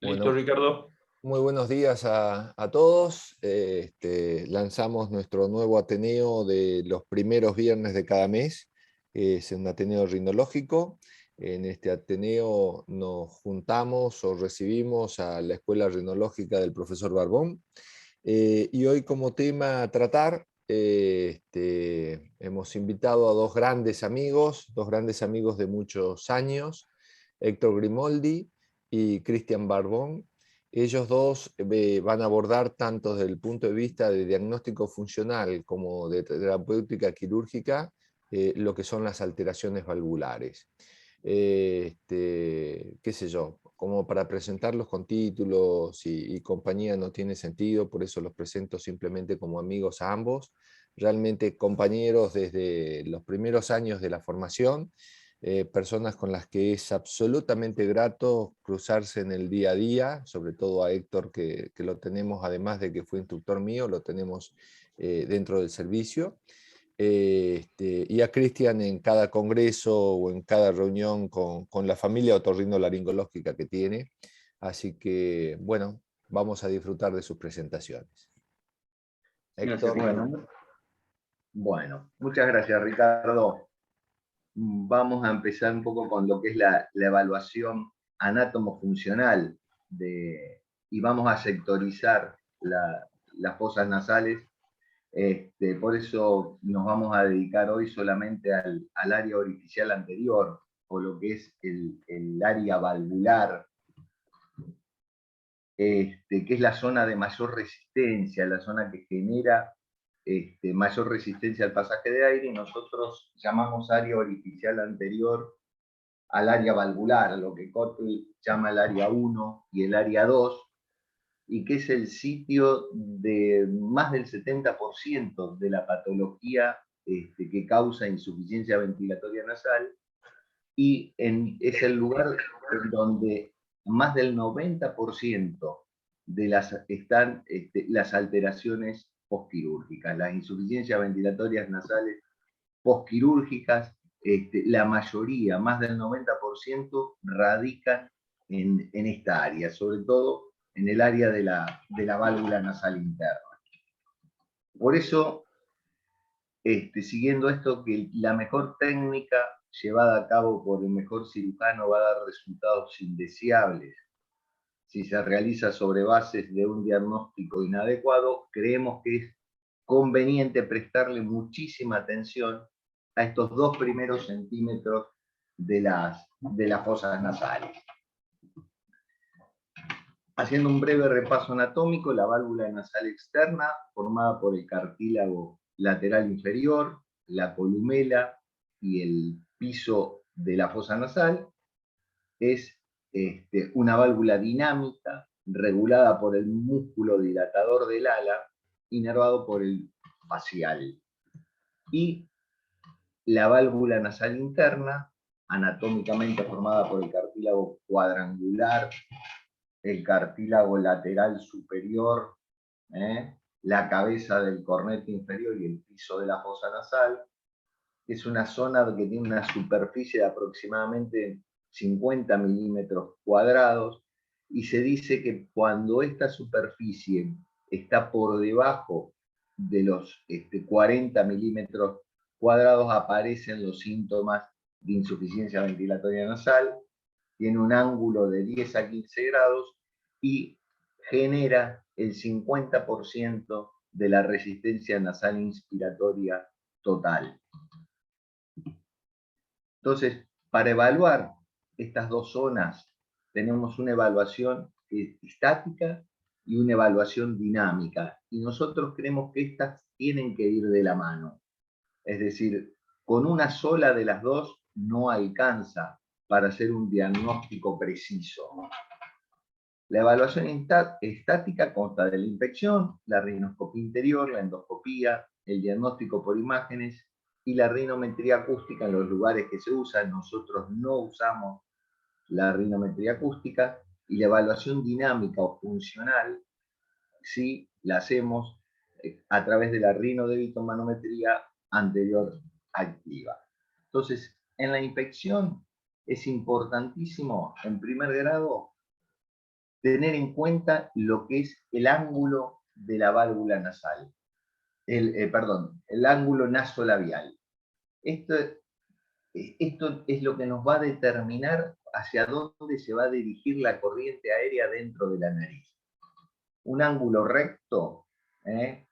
Listo, Bueno, Ricardo. muy buenos días a todos. Lanzamos nuestro nuevo Ateneo de los primeros viernes de cada mes. Es un Ateneo rinológico. En este Ateneo nos juntamos o recibimos a la Escuela Rinológica del profesor Barbón. Y hoy como tema a tratar, hemos invitado a dos grandes amigos de muchos años, Héctor Grimoldi y Cristian Barbón. Ellos dos van a abordar tanto desde el punto de vista de diagnóstico funcional como de terapéutica quirúrgica lo que son las alteraciones valvulares. Qué sé yo, como para presentarlos con títulos y compañía no tiene sentido, por eso los presento simplemente como amigos a ambos, realmente compañeros desde los primeros años de la formación, personas con las que es absolutamente grato cruzarse en el día a día, sobre todo a Héctor que lo tenemos, además de que fue instructor mío, lo tenemos dentro del servicio. Y a Cristian en cada congreso o en cada reunión con la familia otorrinolaringológica que tiene. Así que, bueno, vamos a disfrutar de sus presentaciones. Gracias, Héctor. Ricardo. Bueno, muchas gracias, Ricardo. Vamos a empezar un poco con lo que es la evaluación anátomo-funcional y vamos a sectorizar las fosas nasales. Por eso nos vamos a dedicar hoy solamente al área orificial anterior, o lo que es el área valvular, que es la zona de mayor resistencia, la zona que genera mayor resistencia al pasaje de aire, y nosotros llamamos área orificial anterior al área valvular, lo que Kotel llama el área 1 y el área 2, y que es el sitio de más del 70% de la patología que causa insuficiencia ventilatoria nasal, y es el lugar en donde más del 90% de están las alteraciones postquirúrgicas, las insuficiencias ventilatorias nasales postquirúrgicas. La mayoría, más del 90%, radican en esta área, sobre todo en el área de la válvula nasal interna. Por eso, siguiendo esto, que la mejor técnica llevada a cabo por el mejor cirujano va a dar resultados indeseables si se realiza sobre bases de un diagnóstico inadecuado, creemos que es conveniente prestarle muchísima atención a estos 2 primeros centímetros de las fosas nasales. Haciendo un breve repaso anatómico, la válvula nasal externa, formada por el cartílago lateral inferior, la columela y el piso de la fosa nasal, es una válvula dinámica regulada por el músculo dilatador del ala, inervado por el facial. Y la válvula nasal interna, anatómicamente formada por el cartílago cuadrangular, el cartílago lateral superior, la cabeza del cornete inferior y el piso de la fosa nasal. Es una zona que tiene una superficie de aproximadamente 50 milímetros cuadrados, y se dice que cuando esta superficie está por debajo de los 40 milímetros cuadrados aparecen los síntomas de insuficiencia ventilatoria nasal, tiene un ángulo de 10 a 15 grados y genera el 50% de la resistencia nasal inspiratoria total. Entonces, para evaluar estas dos zonas, tenemos una evaluación estática y una evaluación dinámica. Y nosotros creemos que estas tienen que ir de la mano. Es decir, con una sola de las dos no alcanza para hacer un diagnóstico preciso. La evaluación estática consta de la inspección, la rinoscopía interior, la endoscopía, el diagnóstico por imágenes y la rinometría acústica en los lugares que se usan. Nosotros no usamos la rinometría acústica, y la evaluación dinámica o funcional sí la hacemos a través de la rinodébitomanometría anterior activa. Entonces, en la inspección es importantísimo, en primer grado, tener en cuenta lo que es el ángulo de la válvula nasal. El ángulo nasolabial. Esto es lo que nos va a determinar hacia dónde se va a dirigir la corriente aérea dentro de la nariz. Un ángulo recto, que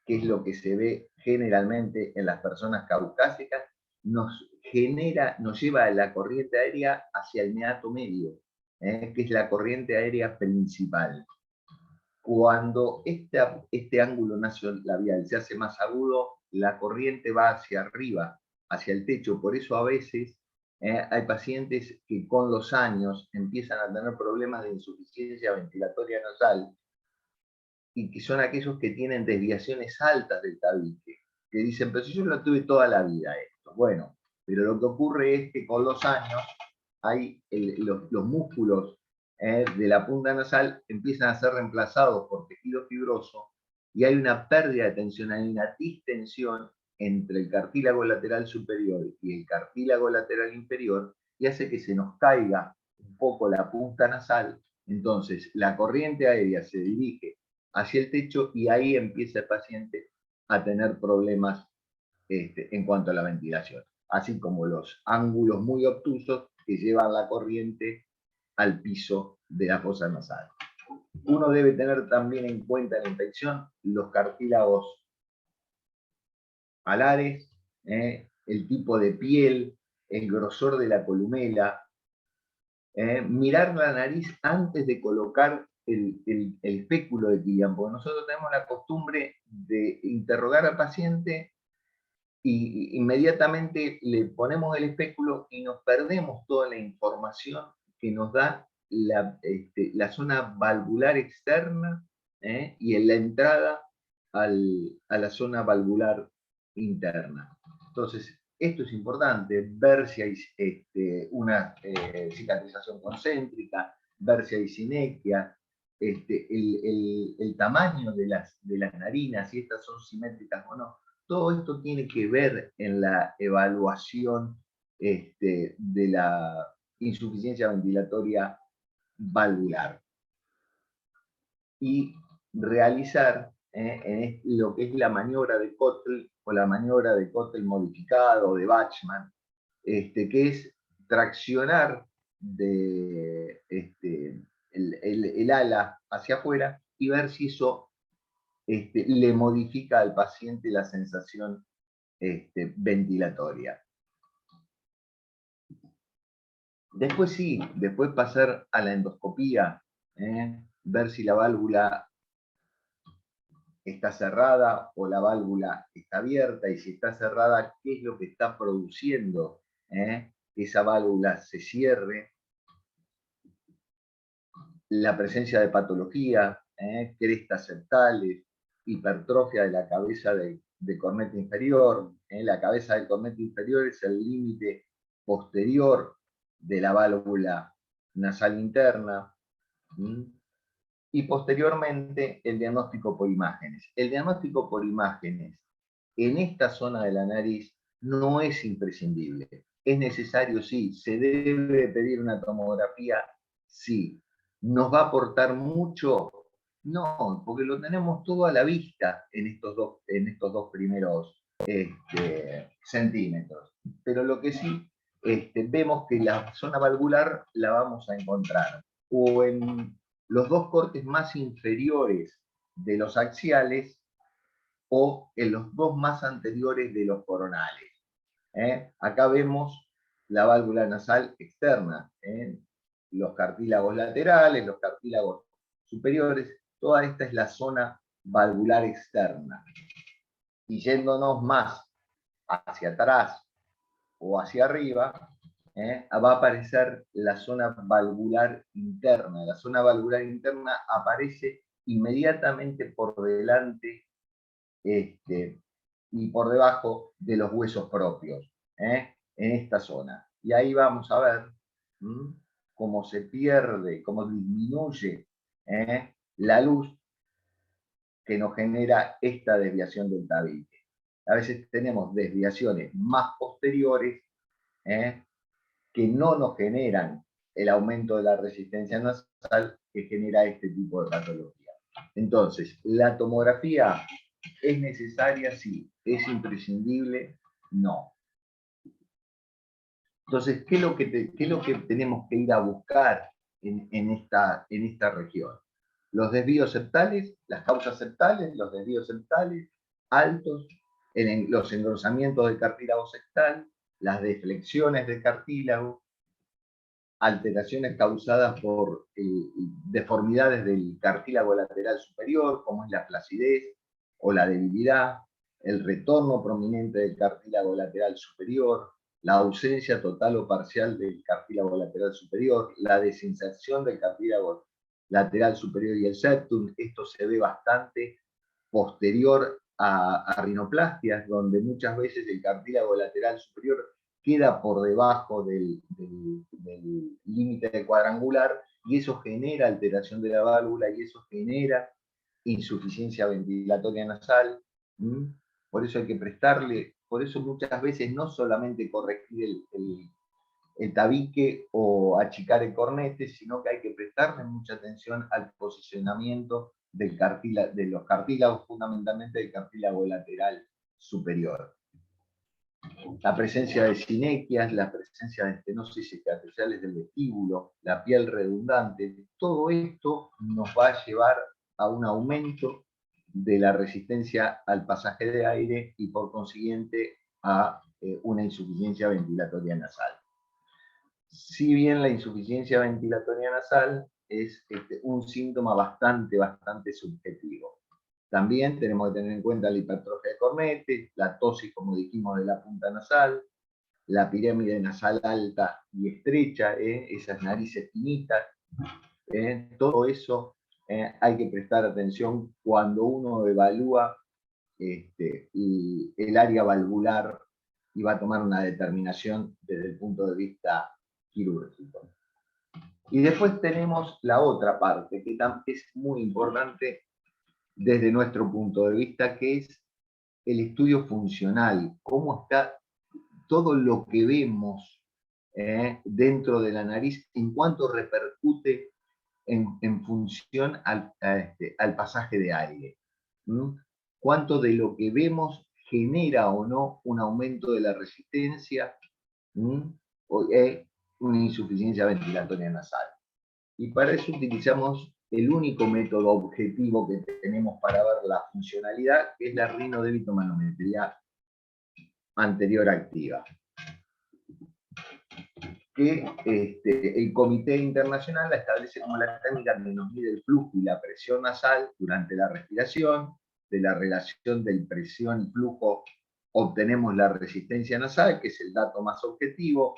es lo que se ve generalmente en las personas caucásicas, nos lleva a la corriente aérea hacia el meato medio, que es la corriente aérea principal. Cuando este ángulo nasolabial se hace más agudo, la corriente va hacia arriba, hacia el techo. Por eso a veces hay pacientes que con los años empiezan a tener problemas de insuficiencia ventilatoria nasal, y que son aquellos que tienen desviaciones altas del tabique, que dicen, pero si yo lo tuve toda la vida esto. Bueno, pero lo que ocurre es que con los años hay los músculos de la punta nasal empiezan a ser reemplazados por tejido fibroso y hay una pérdida de tensión, hay una distensión entre el cartílago lateral superior y el cartílago lateral inferior, y hace que se nos caiga un poco la punta nasal. Entonces la corriente aérea se dirige hacia el techo y ahí empieza el paciente a tener problemas en cuanto a la ventilación, así como los ángulos muy obtusos que llevan la corriente al piso de la fosa nasal. Uno debe tener también en cuenta en la infección los cartílagos alares, el tipo de piel, el grosor de la columela, mirar la nariz antes de colocar el espéculo de Killian, porque nosotros tenemos la costumbre de interrogar al paciente y inmediatamente le ponemos el espéculo y nos perdemos toda la información que nos da la zona valvular externa y en la entrada a la zona valvular interna. Entonces, esto es importante, ver si hay una cicatrización concéntrica, ver si hay sinequia, el tamaño de las narinas, si estas son simétricas o no. Todo esto tiene que ver en la evaluación de la insuficiencia ventilatoria valvular. Y realizar lo que es la maniobra de Kotel o la maniobra de Kotel modificado o de Bachmann, que es traccionar el ala hacia afuera y ver si eso le modifica al paciente la sensación ventilatoria. Después sí, después pasar a la endoscopía, ver si la válvula está cerrada o la válvula está abierta, y si está cerrada, qué es lo que está produciendo que esa válvula se cierre. La presencia de patología, crestas septales, hipertrofia de la cabeza de corneta inferior. La cabeza del corneta inferior es el límite posterior de la válvula nasal interna. Y posteriormente el diagnóstico por imágenes. El diagnóstico por imágenes en esta zona de la nariz no es imprescindible. Es necesario, sí. ¿Se debe pedir una tomografía? Sí. ¿Nos va a aportar mucho? No, porque lo tenemos todo a la vista en estos dos primeros centímetros. Pero lo que sí vemos que la zona valvular la vamos a encontrar o en los dos cortes más inferiores de los axiales o en los dos más anteriores de los coronales. Acá vemos la válvula nasal externa, los cartílagos laterales, los cartílagos superiores, toda esta es la zona valvular externa. Y yéndonos más hacia atrás o hacia arriba, va a aparecer la zona valvular interna. La zona valvular interna aparece inmediatamente por delante y por debajo de los huesos propios, en esta zona. Y ahí vamos a ver cómo se pierde, cómo disminuye la luz que nos genera esta desviación del tabique. A veces tenemos desviaciones más posteriores que que no nos generan el aumento de la resistencia nasal que genera este tipo de patología. Entonces, ¿la tomografía es necesaria? Sí. ¿Es imprescindible? No. Entonces, ¿qué es lo que tenemos que ir a buscar en esta región? Los desvíos septales, las causas septales, los desvíos septales altos, los engrosamientos del cartílago septal, las deflexiones del cartílago, alteraciones causadas por deformidades del cartílago lateral superior, como es la flacidez o la debilidad, el retorno prominente del cartílago lateral superior, la ausencia total o parcial del cartílago lateral superior, la desinserción del cartílago lateral superior y el septum. Esto se ve bastante posterior a rinoplastias, donde muchas veces el cartílago lateral superior queda por debajo del límite del cuadrangular, y eso genera alteración de la válvula y eso genera insuficiencia ventilatoria nasal. Por eso hay que prestarle, por eso muchas veces no solamente corregir el tabique o achicar el cornete, sino que hay que prestarle mucha atención al posicionamiento de los cartílagos, fundamentalmente del cartílago lateral superior. La presencia de sinequias, la presencia de estenosis cicatriciales del vestíbulo, la piel redundante, todo esto nos va a llevar a un aumento de la resistencia al pasaje de aire y por consiguiente a una insuficiencia ventilatoria nasal. Si bien la insuficiencia ventilatoria nasal es un síntoma bastante subjetivo. También tenemos que tener en cuenta la hipertrofia de cornete, la tosis, como dijimos, de la punta nasal, la pirámide nasal alta y estrecha, esas narices finitas, todo eso hay que prestar atención cuando uno evalúa el área valvular y va a tomar una determinación desde el punto de vista quirúrgico. Y después tenemos la otra parte, que es muy importante desde nuestro punto de vista, que es el estudio funcional, cómo está todo lo que vemos dentro de la nariz, en cuanto repercute en función al pasaje de aire. Cuánto de lo que vemos genera o no un aumento de la resistencia o una insuficiencia ventilatoria nasal. Y para eso utilizamos el único método objetivo que tenemos para ver la funcionalidad, que es la rinodébitomanometría anterior activa. Que el Comité Internacional la establece como la técnica que nos mide el flujo y la presión nasal durante la respiración. De la relación de presión y flujo obtenemos la resistencia nasal, que es el dato más objetivo,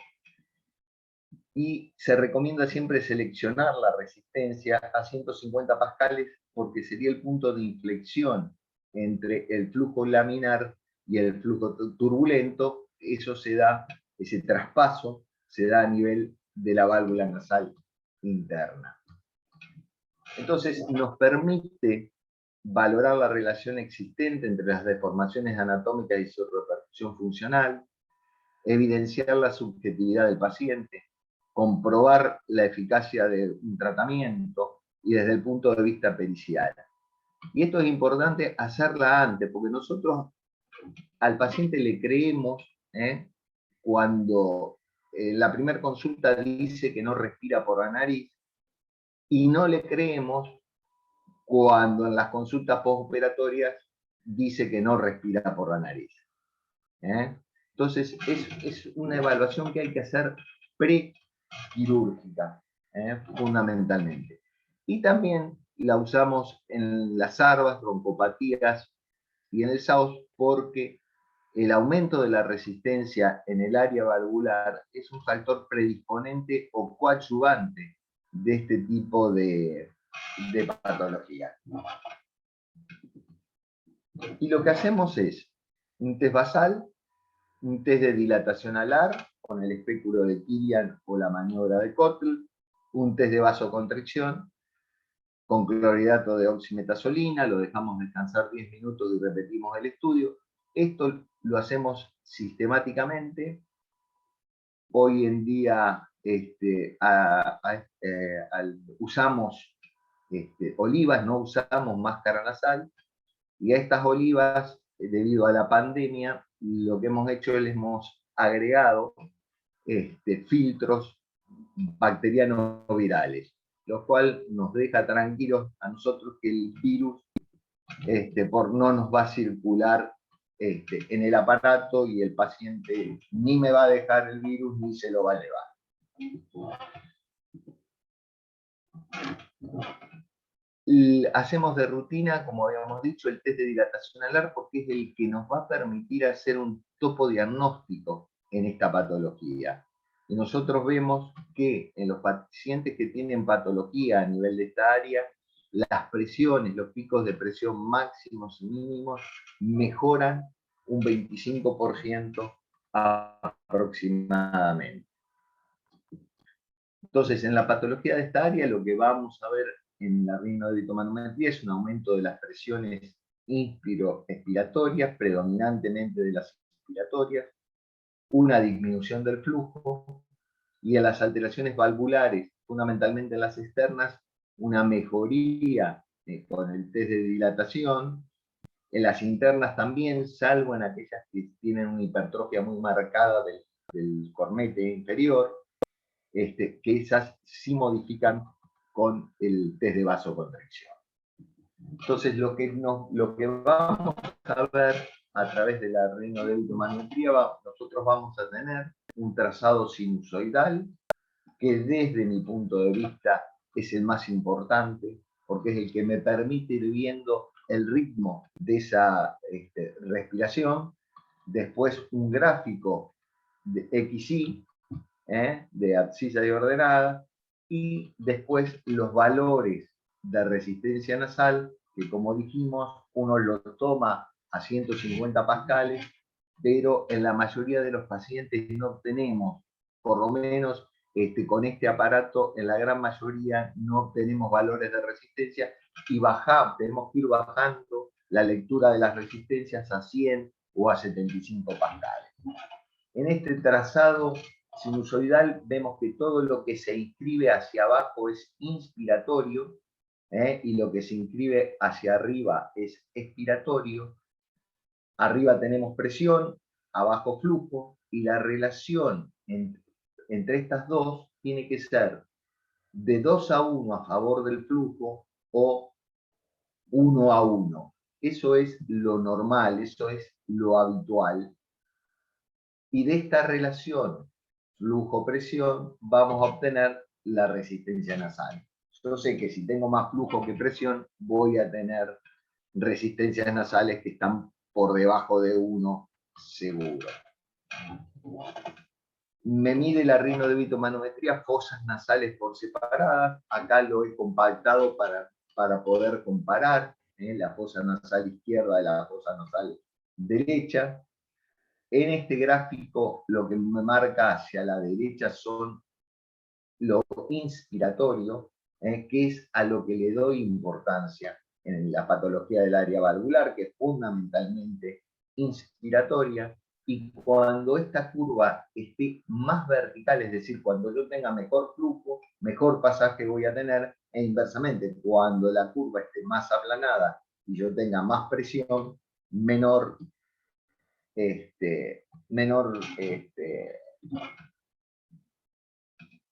y se recomienda siempre seleccionar la resistencia a 150 pascales porque sería el punto de inflexión entre el flujo laminar y el flujo turbulento. Eso se da, ese traspaso se da a nivel de la válvula nasal interna. Entonces nos permite valorar la relación existente entre las deformaciones anatómicas y su repercusión funcional, evidenciar la subjetividad del paciente, comprobar la eficacia de un tratamiento y desde el punto de vista pericial. Y esto es importante hacerla antes, porque nosotros al paciente le creemos cuando la primera consulta dice que no respira por la nariz, y no le creemos cuando en las consultas postoperatorias dice que no respira por la nariz. Entonces es una evaluación que hay que hacer prequirúrgica, fundamentalmente. Y también la usamos en las ARVAS, broncopatías y en el SAUS porque el aumento de la resistencia en el área valvular es un factor predisponente o coadyuvante de este tipo de patología. Y lo que hacemos es un test basal, un test de dilatación alar con el espéculo de Kilian o la maniobra de Kotl, un test de vasoconstricción con clorhidrato de oximetazolina, lo dejamos descansar 10 minutos y repetimos el estudio. Esto lo hacemos sistemáticamente hoy en día usamos olivas, no usamos máscara nasal, y a estas olivas, debido a la pandemia, lo que hemos hecho es les hemos agregado filtros bacterianos virales, lo cual nos deja tranquilos a nosotros que el virus no nos va a circular en el aparato, y el paciente ni me va a dejar el virus ni se lo va a llevar. Hacemos de rutina, como habíamos dicho, el test de dilatación alar, porque es el que nos va a permitir hacer un topodiagnóstico en esta patología. Y nosotros vemos que en los pacientes que tienen patología a nivel de esta área, las presiones, los picos de presión máximos y mínimos mejoran un 25% aproximadamente. Entonces, en la patología de esta área, lo que vamos a ver en la rinoderitomanometría es un aumento de las presiones inspiro-expiratorias, predominantemente de las inspiratorias, una disminución del flujo, y en las alteraciones valvulares, fundamentalmente en las externas, una mejoría con el test de dilatación, en las internas también, salvo en aquellas que tienen una hipertrofia muy marcada del cornete inferior, que esas sí modifican con el test de vasoconstricción. Entonces, lo que vamos a ver a través de la rinoderitomanometría, nosotros vamos a tener un trazado sinusoidal, que desde mi punto de vista es el más importante, porque es el que me permite ir viendo el ritmo de esa respiración. Después un gráfico de XY, de abscisa y ordenada, y después los valores de resistencia nasal, que como dijimos, uno lo toma a 150 pascales, pero en la mayoría de los pacientes no tenemos, por lo menos con este aparato, en la gran mayoría no tenemos valores de resistencia, y tenemos que ir bajando la lectura de las resistencias a 100 o a 75 pascales. En este trazado sinusoidal vemos que todo lo que se inscribe hacia abajo es inspiratorio, y lo que se inscribe hacia arriba es expiratorio. Arriba tenemos presión, abajo flujo, y la relación entre estas dos tiene que ser de 2-1 a favor del flujo o 1-1. Eso es lo normal, eso es lo habitual. Y de esta relación flujo-presión vamos a obtener la resistencia nasal. Yo sé que si tengo más flujo que presión, voy a tener resistencias nasales que están por debajo de 1 seguro. Me mide la rinoderitomanometría, fosas nasales por separadas. Acá lo he compactado para poder comparar la fosa nasal izquierda de la fosa nasal derecha. En este gráfico lo que me marca hacia la derecha son lo inspiratorio, que es a lo que le doy importancia en la patología del área valvular, que es fundamentalmente inspiratoria. Y cuando esta curva esté más vertical, es decir, cuando yo tenga mejor flujo, mejor pasaje voy a tener, e inversamente, cuando la curva esté más aplanada y yo tenga más presión, menor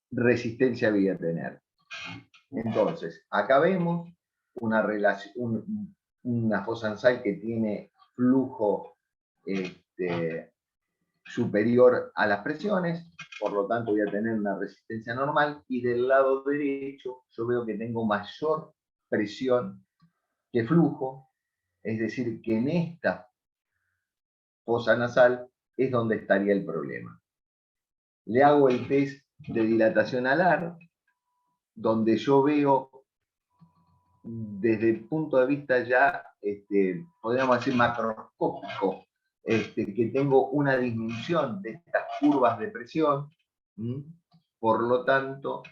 resistencia voy a tener. Entonces, acá vemos una fosa nasal que tiene flujo superior a las presiones, por lo tanto voy a tener una resistencia normal, y del lado derecho yo veo que tengo mayor presión que flujo, es decir, que en esta fosa nasal es donde estaría el problema. Le hago el test de dilatación alar, donde yo veo desde el punto de vista ya, podríamos decir macroscópico, que tengo una disminución de estas curvas de presión. Por lo tanto,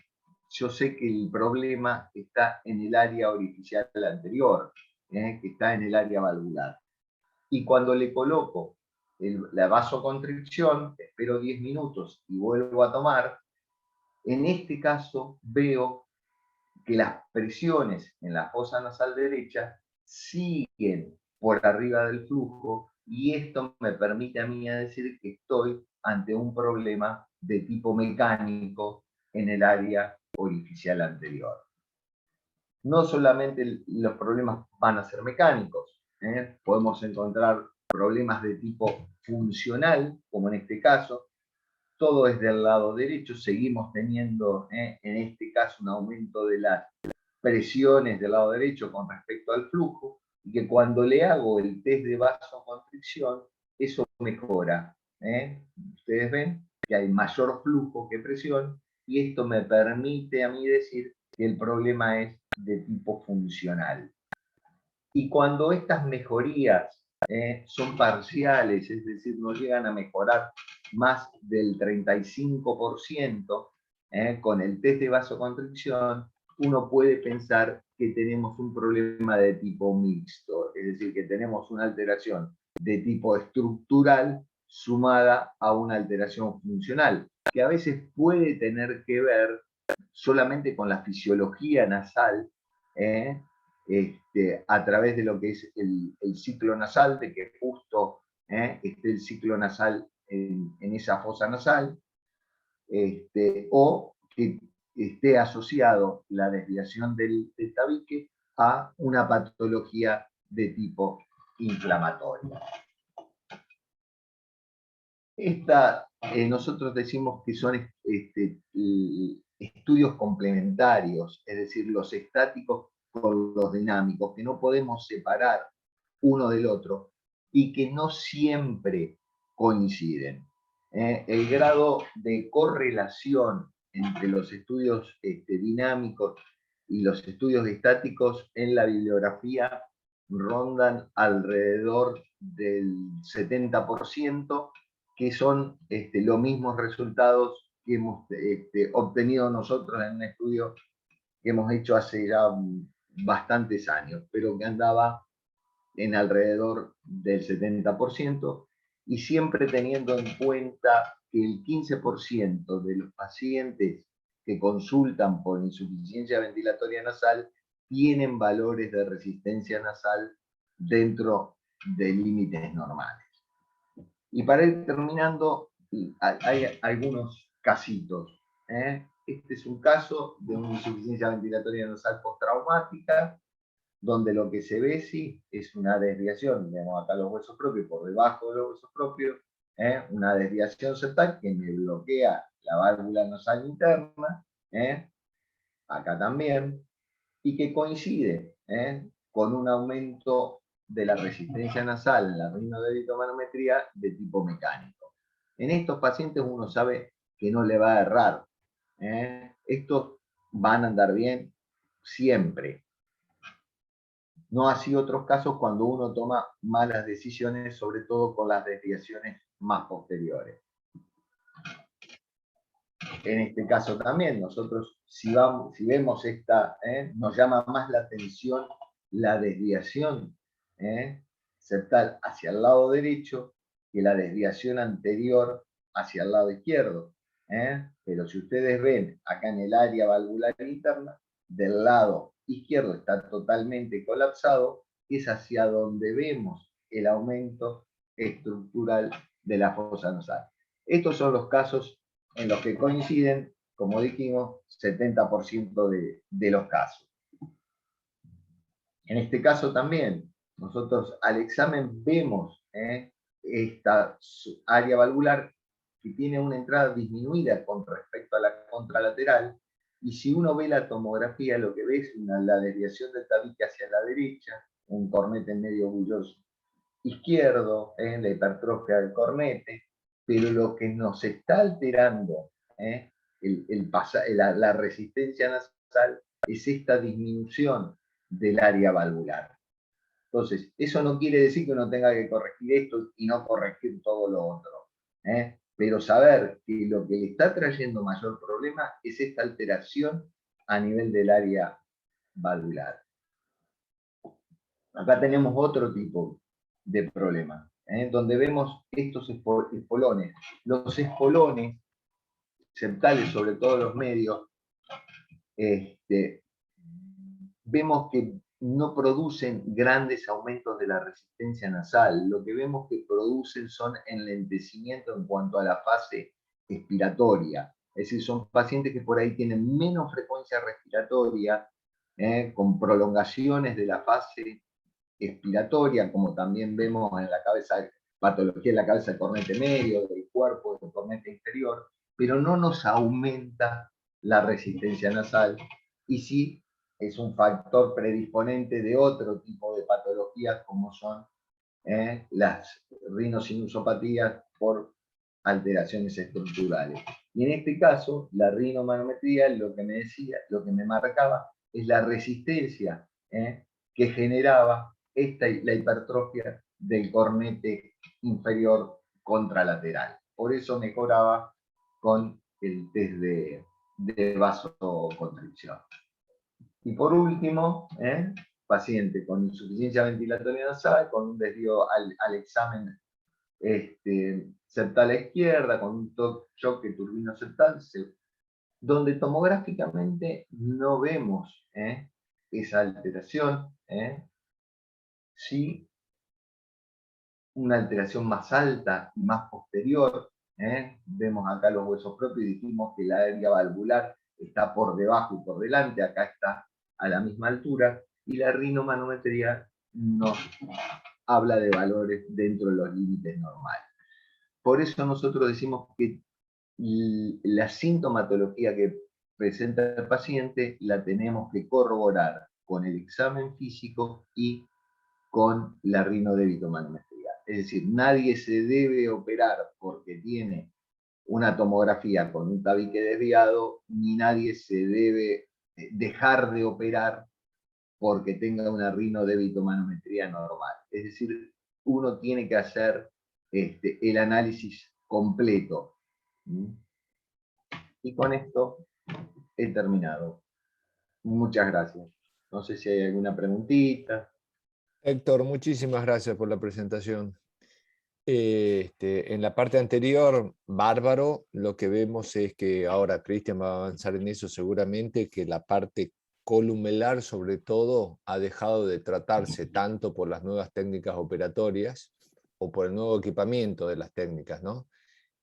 yo sé que el problema está en el área orificial anterior, que está en el área valvular. Y cuando le coloco la vasoconstricción, espero 10 minutos y vuelvo a tomar, en este caso veo que las presiones en la fosa nasal derecha siguen por arriba del flujo y esto me permite a mí decir que estoy ante un problema de tipo mecánico en el área orificial anterior. No solamente los problemas van a ser mecánicos, podemos encontrar problemas de tipo funcional, como en este caso, todo es del lado derecho, seguimos teniendo en este caso un aumento de las presiones del lado derecho con respecto al flujo, y que cuando le hago el test de vasoconstricción, eso mejora. Ustedes ven que hay mayor flujo que presión, y esto me permite a mí decir que el problema es de tipo funcional. Y cuando estas mejorías son parciales, es decir, no llegan a mejorar más del 35% con el test de vasoconstricción, uno puede pensar que tenemos un problema de tipo mixto, es decir, que tenemos una alteración de tipo estructural sumada a una alteración funcional, que a veces puede tener que ver solamente con la fisiología nasal, a través de lo que es el ciclo nasal, de que justo esté el ciclo nasal en esa fosa nasal, o que esté asociado la desviación del tabique a una patología de tipo inflamatorio. Nosotros decimos que son estudios complementarios, es decir, los estáticos con los dinámicos, que no podemos separar uno del otro y que no siempre coinciden. El grado de correlación entre los estudios dinámicos y los estudios estáticos en la bibliografía rondan alrededor del 70%, que son los mismos resultados que hemos obtenido nosotros en un estudio que hemos hecho hace ya bastantes años, pero que andaba en alrededor del 70%, y siempre teniendo en cuenta que el 15% de los pacientes que consultan por insuficiencia ventilatoria nasal tienen valores de resistencia nasal dentro de límites normales. Y para ir terminando, hay algunos casitos. Este es un caso de una insuficiencia ventilatoria nasal postraumática, donde lo que se ve sí es una desviación, tenemos acá los huesos propios por debajo de los huesos propios, una desviación septal que me bloquea la válvula nasal interna, acá también, y que coincide con un aumento de la resistencia nasal en la rinoderitomanometría de tipo mecánico. En estos pacientes uno sabe que no le va a errar. Estos van a andar bien siempre. No así otros casos cuando uno toma malas decisiones, sobre todo con las desviaciones más posteriores. En este caso también, nosotros si vemos esta, nos llama más la atención la desviación septal hacia el lado derecho que la desviación anterior hacia el lado izquierdo. Pero si ustedes ven acá en el área valvular interna, del lado izquierdo está totalmente colapsado, es hacia donde vemos el aumento estructural de la fosa nasal. Estos son los casos en los que coinciden, como dijimos, 70% de los casos. En este caso también, nosotros al examen vemos esta área valvular que tiene una entrada disminuida con respecto a la contralateral, y si uno ve la tomografía, lo que ve es la desviación del tabique hacia la derecha, un cornete medio bulloso izquierdo, la hipertrofia del cornete, pero lo que nos está alterando la resistencia nasal es esta disminución del área valvular. Entonces, eso no quiere decir que uno tenga que corregir esto y no corregir todo lo otro. Pero saber que lo que le está trayendo mayor problema es esta alteración a nivel del área valvular. Acá tenemos otro tipo de problema. donde vemos estos espolones. Los espolones septales, sobre todo los medios, vemos que no producen grandes aumentos de la resistencia nasal. Lo que vemos que producen son enlentecimiento en cuanto a la fase expiratoria. Es decir, son pacientes que por ahí tienen menos frecuencia respiratoria, con prolongaciones de la fase expiratoria, como también vemos en la cabeza, patología de la cabeza del cornete medio, del cuerpo, del cornete inferior, pero no nos aumenta la resistencia nasal, y sí es un factor predisponente de otro tipo de patologías, como son las rinosinusopatías por alteraciones estructurales. Y en este caso, la rinomanometría, lo que me decía, lo que me marcaba, es la resistencia que generaba la hipertrofia del cornete inferior contralateral. Por eso mejoraba con el test de vasoconstricción. Y por último, paciente con insuficiencia ventilatoria nasal, con un desvío al examen septal a izquierda, con un choque turbino septal, donde tomográficamente no vemos esa alteración, sí una alteración más alta y más posterior. Vemos acá los huesos propios y dijimos que la área valvular está por debajo y por delante, acá está a la misma altura, y la rinomanometría nos habla de valores dentro de los límites normales. Por eso nosotros decimos que la sintomatología que presenta el paciente la tenemos que corroborar con el examen físico y con la rinodébitomanometría. Es decir, nadie se debe operar porque tiene una tomografía con un tabique desviado, ni nadie se debe dejar de operar porque tenga una rinodébitomanometría normal. Es decir, uno tiene que hacer el análisis completo. Y con esto he terminado. Muchas gracias. No sé si hay alguna preguntita. Héctor, muchísimas gracias por la presentación. En la parte anterior, bárbaro, lo que vemos es que ahora Cristian va a avanzar en eso seguramente, que la parte columelar sobre todo ha dejado de tratarse tanto por las nuevas técnicas operatorias o por el nuevo equipamiento de las técnicas, ¿no?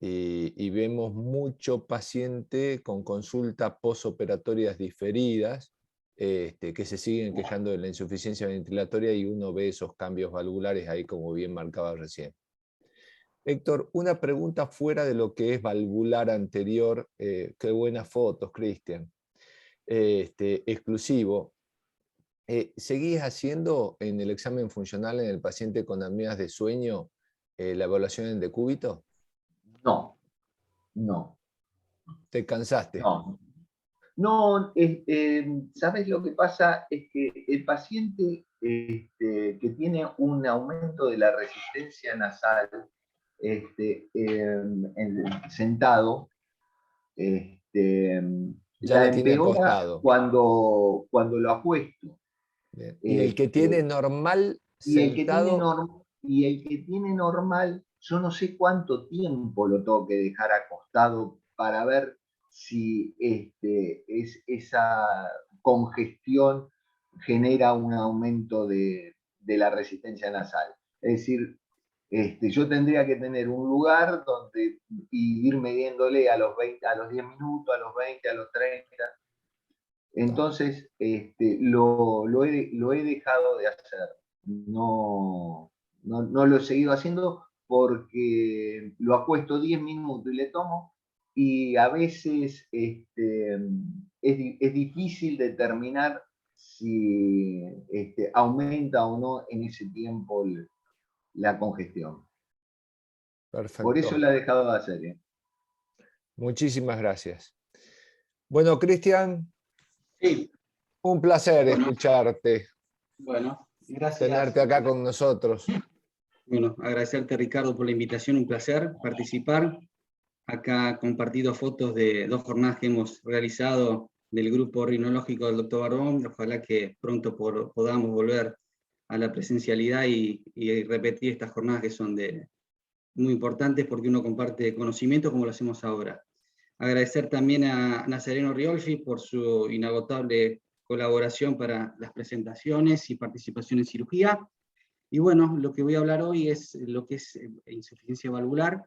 Y vemos mucho paciente con consultas posoperatorias diferidas, que se siguen quejando de la insuficiencia ventilatoria, y uno ve esos cambios valvulares ahí como bien marcaba recién. Héctor, una pregunta fuera de lo que es valvular anterior. Qué buenas fotos, Cristian. Exclusivo. ¿Seguís haciendo en el examen funcional en el paciente con apneas de sueño la evaluación en decúbito? No, no. ¿Te cansaste? No. No, ¿sabes lo que pasa? Es que el paciente que tiene un aumento de la resistencia nasal sentado, Ya la la tiene empeora acostado. cuando lo apuesto. Bien. ¿Y el que tiene normal Y el que tiene sentado? normal, yo no sé cuánto tiempo lo tengo que dejar acostado para ver si esa congestión genera un aumento de la resistencia nasal. Es decir, yo tendría que tener un lugar donde y ir midiéndole a los 20, a los 10 minutos, a los 20, a los 30. Entonces, lo he dejado de hacer. No lo he seguido haciendo porque lo acuesto 10 minutos y le tomo, y a veces es difícil determinar si aumenta o no en ese tiempo la congestión. Por eso Perfecto. la he dejado de hacer. Muchísimas gracias. Bueno, Cristian, Sí, un placer bueno, escucharte, bueno, gracias. tenerte acá con nosotros. Bueno, agradecerte, Ricardo, por la invitación, un placer participar. Acá compartido fotos de 2 jornadas que hemos realizado del grupo rinológico del Dr. Barbón. Ojalá que pronto podamos volver a la presencialidad y repetir estas jornadas que son muy importantes porque uno comparte conocimiento como lo hacemos ahora. Agradecer también a Nazareno Riolfi por su inagotable colaboración para las presentaciones y participación en cirugía. Y bueno, lo que voy a hablar hoy es lo que es insuficiencia valvular,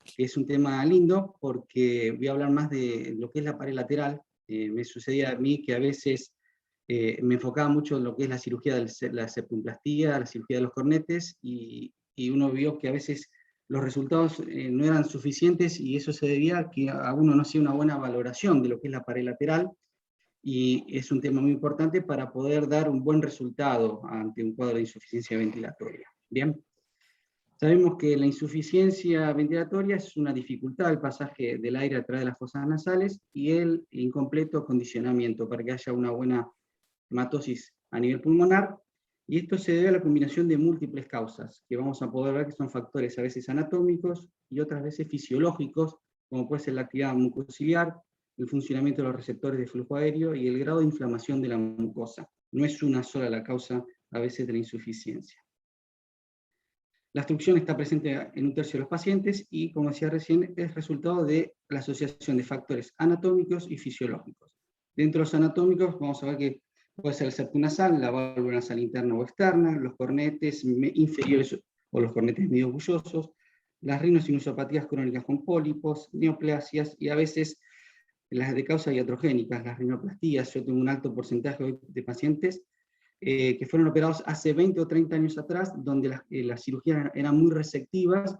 que es un tema lindo porque voy a hablar más de lo que es la pared lateral. Me sucedía a mí que a veces me enfocaba mucho en lo que es la cirugía de la septumplastía, la cirugía de los cornetes, y uno vio que a veces los resultados no eran suficientes, y eso se debía a que a uno no hacía una buena valoración de lo que es la pared lateral, y es un tema muy importante para poder dar un buen resultado ante un cuadro de insuficiencia ventilatoria. Bien, sabemos que la insuficiencia ventilatoria es una dificultad del pasaje del aire a través de las fosas nasales y el incompleto acondicionamiento para que haya una buena hematosis a nivel pulmonar, y esto se debe a la combinación de múltiples causas, que vamos a poder ver que son factores a veces anatómicos y otras veces fisiológicos, como puede ser la actividad mucociliar, el funcionamiento de los receptores de flujo aéreo y el grado de inflamación de la mucosa. No es una sola la causa a veces de la insuficiencia. La obstrucción está presente en un tercio de los pacientes y, como decía recién, es resultado de la asociación de factores anatómicos y fisiológicos. Dentro de los anatómicos vamos a ver que puede ser el septum nasal, la válvula nasal interna o externa, los cornetes inferiores o los cornetes medio bullosos, las rinosinusopatías crónicas con pólipos, neoplasias y a veces las de causa iatrogénicas, las rinoplastías. Yo tengo un alto porcentaje de pacientes que fueron operados hace 20 o 30 años atrás, donde las cirugías eran muy resectivas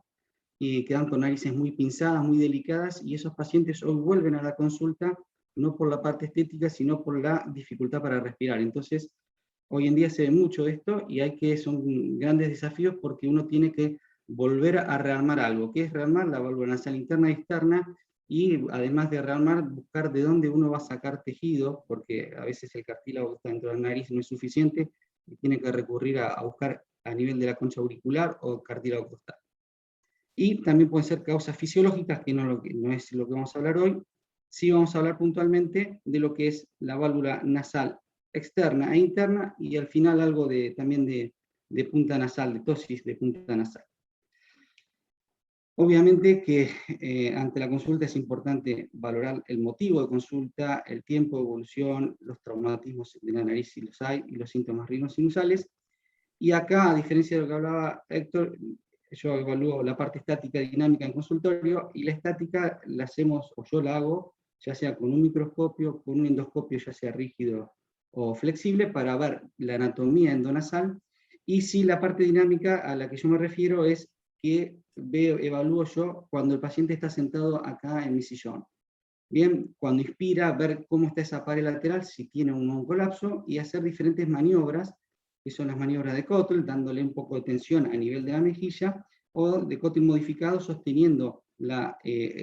y quedan con narices muy pinzadas, muy delicadas, y esos pacientes hoy vuelven a la consulta no por la parte estética, sino por la dificultad para respirar. Entonces, hoy en día se ve mucho esto y son grandes desafíos porque uno tiene que volver a rearmar algo. ¿Qué es rearmar? La válvula nasal interna y externa, y además de rearmar, buscar de dónde uno va a sacar tejido, porque a veces el cartílago que está dentro de la nariz no es suficiente y tiene que recurrir a buscar a nivel de la concha auricular o cartílago costal. Y también pueden ser causas fisiológicas, que no es lo que vamos a hablar hoy. Sí vamos a hablar puntualmente de lo que es la válvula nasal externa e interna, y al final algo también de punta nasal, de tosis de punta nasal. Obviamente que ante la consulta es importante valorar el motivo de consulta, el tiempo de evolución, los traumatismos de la nariz si los hay, y los síntomas rinosinusales. Y acá, a diferencia de lo que hablaba Héctor, yo evalúo la parte estática y dinámica en consultorio, y la estática la hacemos, o yo la hago, ya sea con un microscopio, con un endoscopio, ya sea rígido o flexible, para ver la anatomía endonasal. Y si la parte dinámica a la que yo me refiero es que evalúo yo cuando el paciente está sentado acá en mi sillón. Bien, cuando inspira, ver cómo está esa pared lateral, si tiene un colapso, y hacer diferentes maniobras, que son las maniobras de Cottle, dándole un poco de tensión a nivel de la mejilla, o de Cottle modificado, sosteniendo los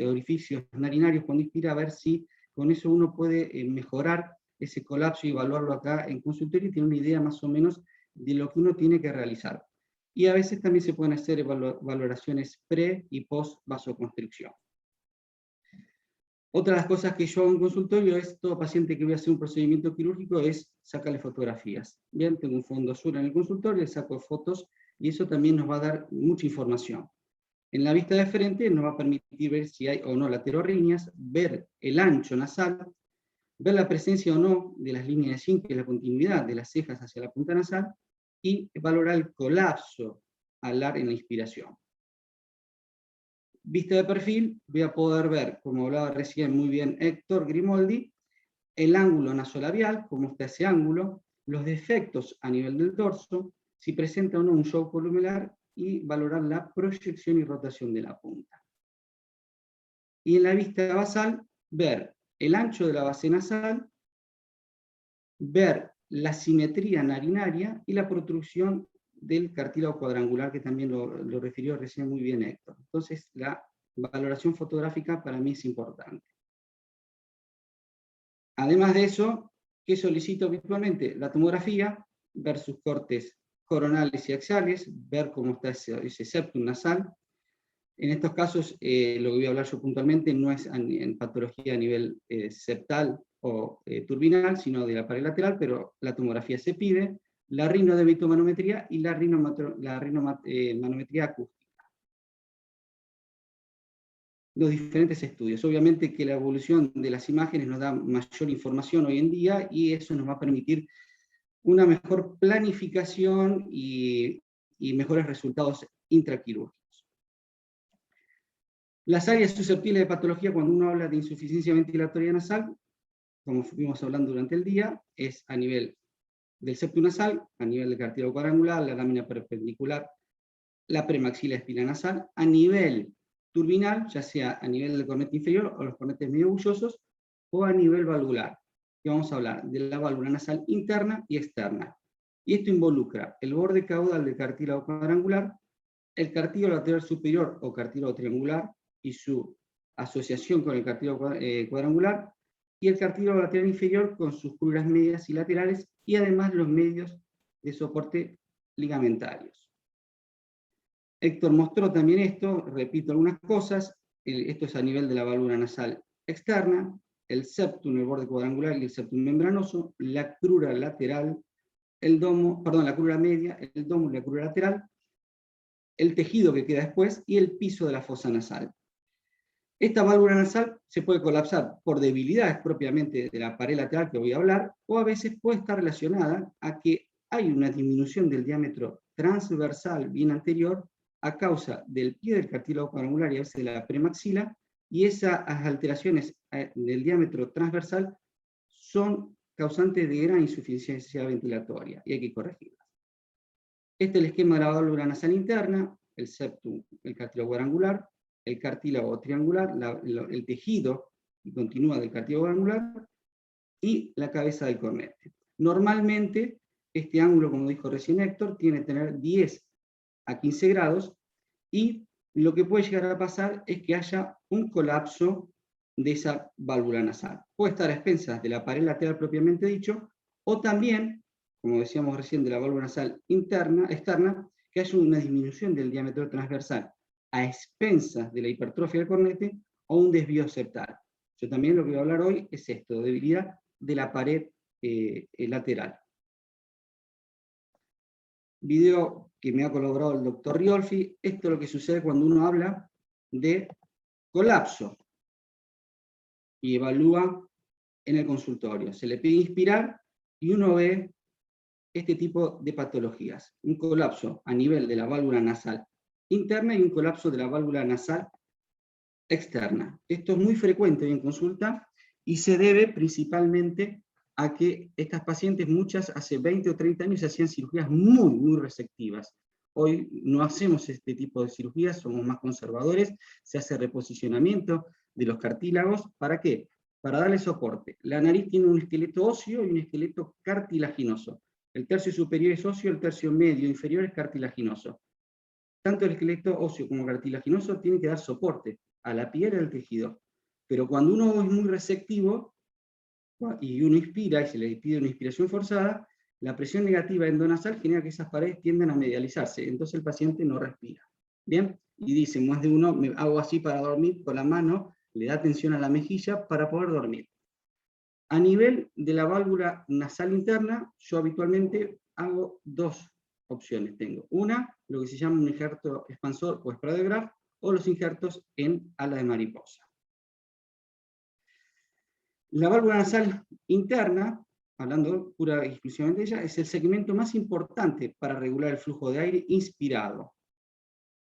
orificios narinarios cuando inspira, a ver si con eso uno puede mejorar ese colapso y evaluarlo acá en consultorio y tener una idea más o menos de lo que uno tiene que realizar. Y a veces también se pueden hacer valoraciones pre y post vasoconstricción. Otra de las cosas que yo hago en consultorio es, todo paciente que voy a hacer un procedimiento quirúrgico, es sacarle fotografías. Bien, tengo un fondo azul en el consultorio, le saco fotos, y eso también nos va a dar mucha información. En la vista de frente nos va a permitir ver si hay o no laterorrinias, ver el ancho nasal, ver la presencia o no de las líneas de zinc, que es la continuidad de las cejas hacia la punta nasal, y valorar el colapso alar en la inspiración. Vista de perfil, voy a poder ver, como hablaba recién muy bien Héctor Grimoldi, el ángulo nasolabial, cómo está ese ángulo, los defectos a nivel del dorso, si presenta o no un shock columelar, y valorar la proyección y rotación de la punta. Y en la vista basal, ver el ancho de la base nasal, ver la simetría narinaria y la protrusión del cartílago cuadrangular, que también lo refirió recién muy bien Héctor. Entonces, la valoración fotográfica para mí es importante. Además de eso, ¿qué solicito habitualmente? La tomografía, ver sus cortes coronales y axiales, ver cómo está ese septum nasal. En estos casos, lo que voy a hablar yo puntualmente no es en patología a nivel septal o turbinal, sino de la pared lateral, pero la tomografía se pide. la rinodebito-manometría y la rinomanometría acústica. Los diferentes estudios. Obviamente que la evolución de las imágenes nos da mayor información hoy en día y eso nos va a permitir una mejor planificación y mejores resultados intraquirúrgicos. Las áreas susceptibles de patología cuando uno habla de insuficiencia ventilatoria nasal, como fuimos hablando durante el día, es a nivel del septum nasal, a nivel del cartílago cuadrangular, la lámina perpendicular, la premaxila espina nasal, a nivel turbinal, ya sea a nivel del cornete inferior o los cornetes medio bullosos, o a nivel valvular. Y vamos a hablar de la válvula nasal interna y externa. Y esto involucra el borde caudal del cartílago cuadrangular, el cartílago lateral superior o cartílago triangular y su asociación con el cartílago cuadrangular, y el cartílago lateral inferior con sus cúlulas medias y laterales, y además los medios de soporte ligamentarios. Héctor mostró también esto, repito algunas cosas, esto es a nivel de la válvula nasal externa, el septum, el borde cuadrangular y el septum membranoso, la crura lateral, la crura media, el domo y la crura lateral, el tejido que queda después y el piso de la fosa nasal. Esta válvula nasal se puede colapsar por debilidades propiamente de la pared lateral que voy a hablar, o a veces puede estar relacionada a que hay una disminución del diámetro transversal bien anterior a causa del pie del cartílago cuadrangular y a veces de la premaxila, y esas alteraciones del diámetro transversal son causantes de gran insuficiencia ventilatoria y hay que corregirlas. Este es el esquema de la válvula nasal interna, el septum, el cartílago cuadrangular, el cartílago triangular, el tejido que continúa del cartílago cuadrangular y la cabeza del cornete. Normalmente, este ángulo, como dijo recién Héctor, tiene que tener 10 a 15 grados y lo que puede llegar a pasar es que haya un colapso de esa válvula nasal. Puede estar a expensas de la pared lateral propiamente dicho, o también, como decíamos recién, de la válvula nasal externa, que haya una disminución del diámetro transversal a expensas de la hipertrofia del cornete o un desvío septal. Yo también lo que voy a hablar hoy es esto, debilidad de la pared lateral. Video que me ha colaborado el doctor Riolfi. Esto es lo que sucede cuando uno habla de colapso y evalúa en el consultorio. Se le pide inspirar y uno ve este tipo de patologías. Un colapso a nivel de la válvula nasal interna y un colapso de la válvula nasal externa. Esto es muy frecuente en consulta y se debe principalmente a que estas pacientes, muchas hace 20 o 30 años, hacían cirugías muy resectivas. Hoy no hacemos este tipo de cirugías, somos más conservadores, se hace reposicionamiento de los cartílagos. ¿Para qué? Para darle soporte. La nariz tiene un esqueleto óseo y un esqueleto cartilaginoso. El tercio superior es óseo, el tercio medio inferior es cartilaginoso. Tanto el esqueleto óseo como cartilaginoso tienen que dar soporte a la piel y al tejido. Pero cuando uno es muy receptivo, y uno inspira y se le pide una inspiración forzada, la presión negativa endonasal genera que esas paredes tiendan a medializarse, entonces el paciente no respira. ¿Bien? Y dice, más de uno, me hago así para dormir, con la mano, le da tensión a la mejilla para poder dormir. A nivel de la válvula nasal interna, yo habitualmente hago dos opciones. Tengo una, lo que se llama un injerto expansor o spray de Graf, o los injertos en ala de mariposa. La válvula nasal interna, hablando pura y exclusivamente de ella, es el segmento más importante para regular el flujo de aire inspirado.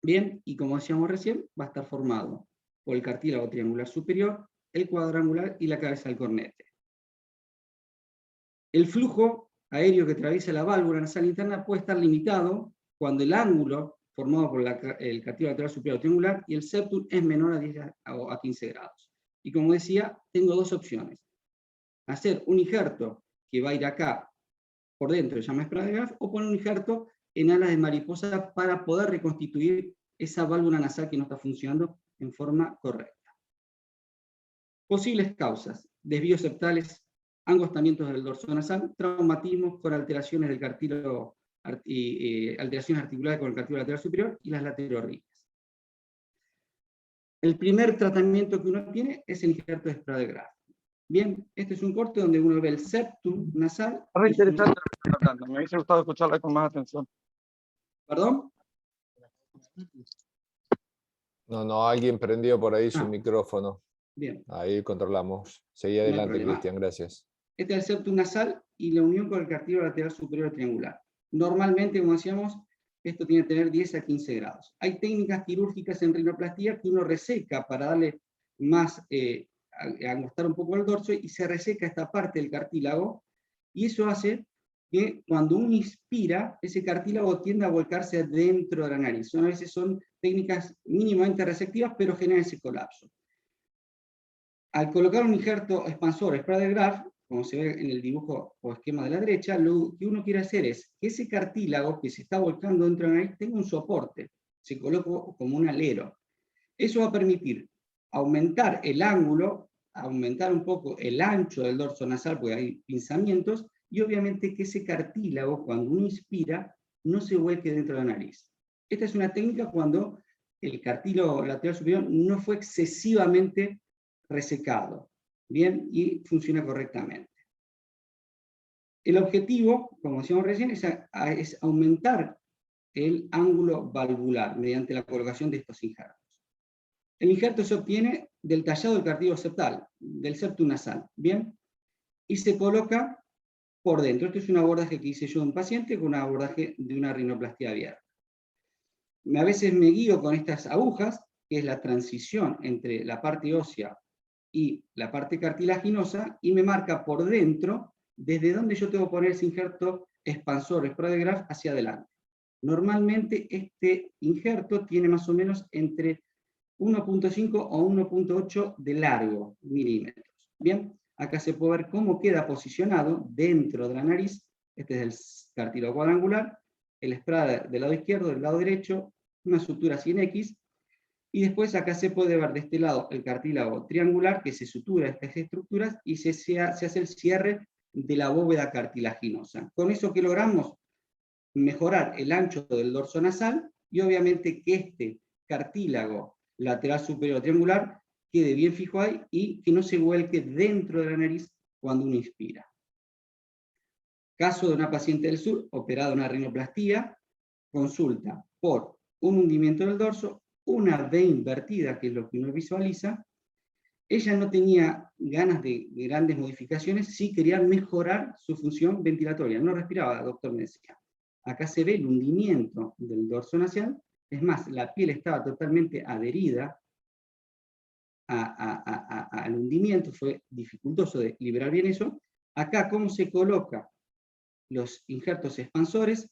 Bien, y como decíamos recién, va a estar formado por el cartílago triangular superior, el cuadrangular y la cabeza del cornete. El flujo aéreo que atraviesa la válvula nasal interna puede estar limitado cuando el ángulo formado por el cartílago lateral superior triangular y el septum es menor a 10 o a 15 grados. Y como decía, tengo dos opciones. Hacer un injerto que va a ir acá por dentro, se llama spray de Graf, o poner un injerto en alas de mariposa para poder reconstituir esa válvula nasal que no está funcionando en forma correcta. Posibles causas: desvíos septales, angostamientos del dorso nasal, traumatismos con alteraciones del cartílago, alteraciones articulares con el cartílago lateral superior y las laterorrhinias. El primer tratamiento que uno tiene es el injerto de spray de Graf. Bien, este es un corte donde uno ve el septum nasal. Muy interesante lo que está hablando. Me hubiese gustado escucharla con más atención. ¿Perdón? No, alguien prendió por ahí su Ah. micrófono. Bien, Ahí controlamos. Seguí hay adelante, problema. Cristian, gracias. Este es el septum nasal y la unión con el cartílago lateral superior triangular. Normalmente, como decíamos, esto tiene que tener 10 a 15 grados. Hay técnicas quirúrgicas en rinoplastia que uno reseca para darle más, angostar un poco el dorso, y se reseca esta parte del cartílago, y eso hace que cuando uno inspira, ese cartílago tiende a volcarse dentro de la nariz. A veces son técnicas mínimamente resectivas, pero generan ese colapso. Al colocar un injerto expansor Sprader Graft, como se ve en el dibujo o esquema de la derecha, lo que uno quiere hacer es que ese cartílago que se está volcando dentro de la nariz tenga un soporte, se coloca como un alero. Eso va a permitir aumentar el ángulo, aumentar un poco el ancho del dorso nasal, porque hay pinzamientos, y obviamente que ese cartílago, cuando uno inspira, no se vuelque dentro de la nariz. Esta es una técnica cuando el cartílago lateral superior no fue excesivamente resecado, bien, y funciona correctamente. El objetivo, como decíamos recién, es aumentar el ángulo valvular mediante la colocación de estos injertos. El injerto se obtiene del tallado del cartílago septal, del septum nasal, bien, y se coloca por dentro. Esto es un abordaje que hice yo en un paciente con un abordaje de una rinoplastia abierta. A veces me guío con estas agujas, que es la transición entre la parte ósea y la parte cartilaginosa, y me marca por dentro desde donde yo tengo que poner ese injerto expansor Sprader Graft hacia adelante. Normalmente este injerto tiene más o menos entre 1.5 o 1.8 de largo milímetros. Bien, acá se puede ver cómo queda posicionado dentro de la nariz. Este es el cartílago cuadrangular, el Sprader del lado izquierdo, del lado derecho, una sutura sin X, y después acá se puede ver de este lado el cartílago triangular que se sutura estas estructuras y se hace el cierre de la bóveda cartilaginosa. Con eso, ¿qué logramos? Mejorar el ancho del dorso nasal y obviamente que este cartílago lateral superior triangular quede bien fijo ahí y que no se vuelque dentro de la nariz cuando uno inspira. Caso de una paciente del sur, operada de una rinoplastia, consulta por un hundimiento del dorso, una V invertida, que es lo que uno visualiza. Ella no tenía ganas de grandes modificaciones, sí quería mejorar su función ventilatoria. No respiraba, doctor, me decía. Acá se ve el hundimiento del dorso nasal, es más, la piel estaba totalmente adherida al hundimiento, fue dificultoso de liberar bien eso. Acá, ¿cómo se coloca los injertos expansores?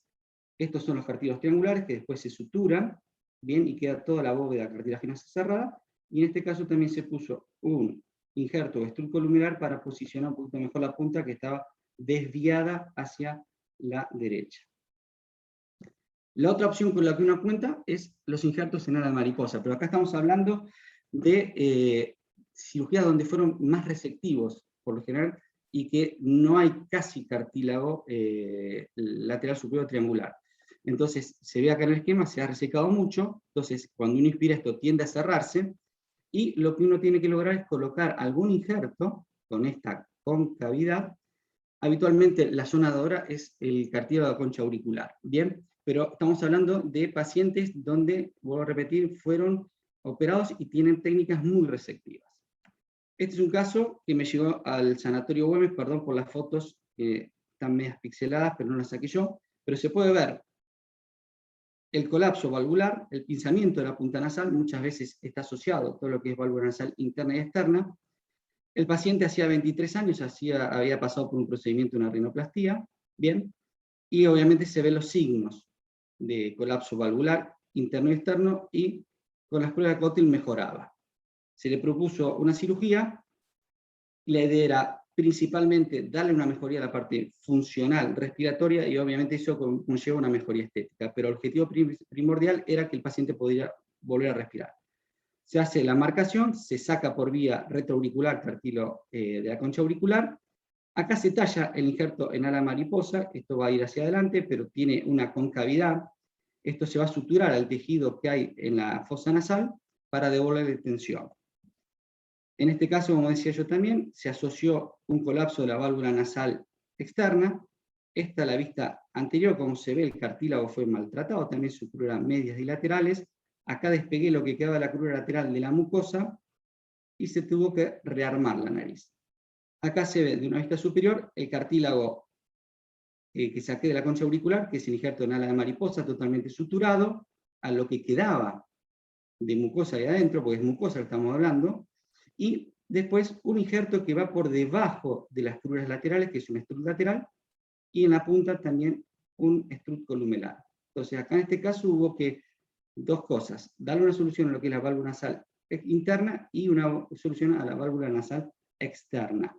Estos son los cartílagos triangulares que después se suturan, bien, y queda toda la bóveda cartilaginosa cerrada, y en este caso también se puso un injerto estrucoluminar para posicionar un poquito mejor la punta que estaba desviada hacia la derecha. La otra opción con la que uno cuenta es los injertos en ala de mariposa, pero acá estamos hablando de cirugías donde fueron más resectivos, por lo general, y que no hay casi cartílago lateral superior triangular. Entonces, se ve acá en el esquema, se ha resecado mucho, entonces cuando uno inspira esto tiende a cerrarse, y lo que uno tiene que lograr es colocar algún injerto con esta concavidad. Habitualmente la zona dadora es el cartílago de la concha auricular, ¿bien? Pero estamos hablando de pacientes donde, vuelvo a repetir, fueron operados y tienen técnicas muy resectivas. Este es un caso que me llegó al Sanatorio Güemes, perdón por las fotos que están medias pixeladas, pero no las saqué yo, pero se puede ver el colapso valvular, el pinzamiento de la punta nasal, muchas veces está asociado a todo lo que es válvula nasal interna y externa. El paciente hacía 23 años, había pasado por un procedimiento de una rinoplastia, ¿bien? Y obviamente se ven los signos de colapso valvular interno y externo, y con las pruebas de Cotil mejoraba. Se le propuso una cirugía, la idea era principalmente darle una mejoría a la parte funcional, respiratoria, y obviamente eso conlleva una mejoría estética, pero el objetivo primordial era que el paciente pudiera volver a respirar. Se hace la marcación, se saca por vía retroauricular cartílago de la concha auricular. Acá se talla el injerto en ala mariposa, esto va a ir hacia adelante, pero tiene una concavidad. Esto se va a suturar al tejido que hay en la fosa nasal para devolverle tensión. En este caso, como decía yo también, se asoció un colapso de la válvula nasal externa. Esta a la vista anterior, como se ve, el cartílago fue maltratado, también sus cruras medias y laterales. Acá despegué lo que quedaba de la crura lateral de la mucosa y se tuvo que rearmar la nariz. Acá se ve de una vista superior el cartílago que saqué de la concha auricular, que es el injerto en ala de mariposa totalmente suturado, a lo que quedaba de mucosa ahí adentro, porque es mucosa que estamos hablando, y después un injerto que va por debajo de las cruras laterales, que es un strut lateral, y en la punta también un strut columelar. Entonces acá en este caso hubo que dos cosas, darle una solución a lo que es la válvula nasal interna y una solución a la válvula nasal externa.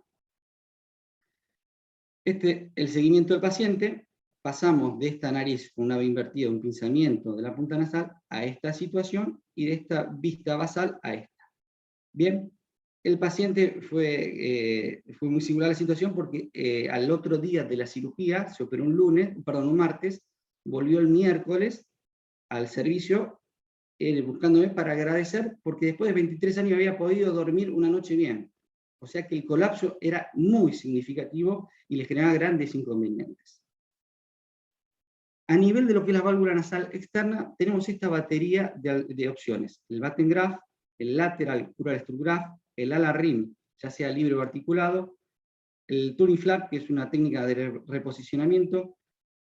El seguimiento del paciente, pasamos de esta nariz con una V invertida, un pinzamiento de la punta nasal, a esta situación, y de esta vista basal a esta. Bien, el paciente fue muy singular la situación porque al otro día de la cirugía, se operó un martes, volvió el miércoles al servicio buscándome para agradecer, porque después de 23 años había podido dormir una noche bien. O sea que el colapso era muy significativo y le generaba grandes inconvenientes. A nivel de lo que es la válvula nasal externa, tenemos esta batería de opciones. El Batten Graft, el Lateral Crural Strut Graft, el ala rim, ya sea libre o articulado, el Tuning Flap, que es una técnica de reposicionamiento,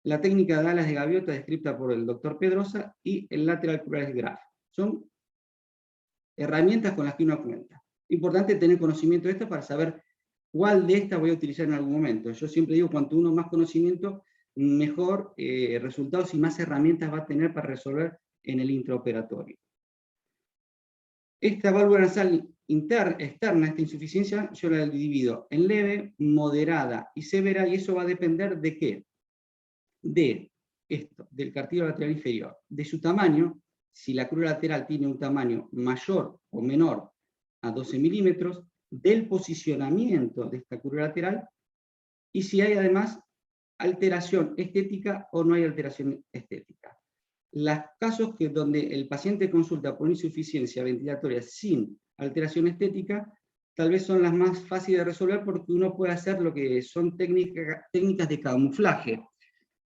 la técnica de alas de gaviota descrita por el doctor Pedrosa, y el Lateral Crural Graft. Son herramientas con las que uno cuenta. Importante tener conocimiento de esto para saber cuál de estas voy a utilizar en algún momento. Yo siempre digo, cuanto uno más conocimiento, mejor resultados y más herramientas va a tener para resolver en el intraoperatorio. Esta válvula nasal externa, esta insuficiencia, yo la divido en leve, moderada y severa, y eso va a depender de qué. De esto, del cartílago lateral inferior, de su tamaño, si la crura lateral tiene un tamaño mayor o menor a 12 milímetros, del posicionamiento de esta crura lateral, y si hay además alteración estética o no hay alteración estética. Los casos donde el paciente consulta por insuficiencia ventilatoria sin alteración estética, tal vez son las más fáciles de resolver porque uno puede hacer lo que son técnicas de camuflaje,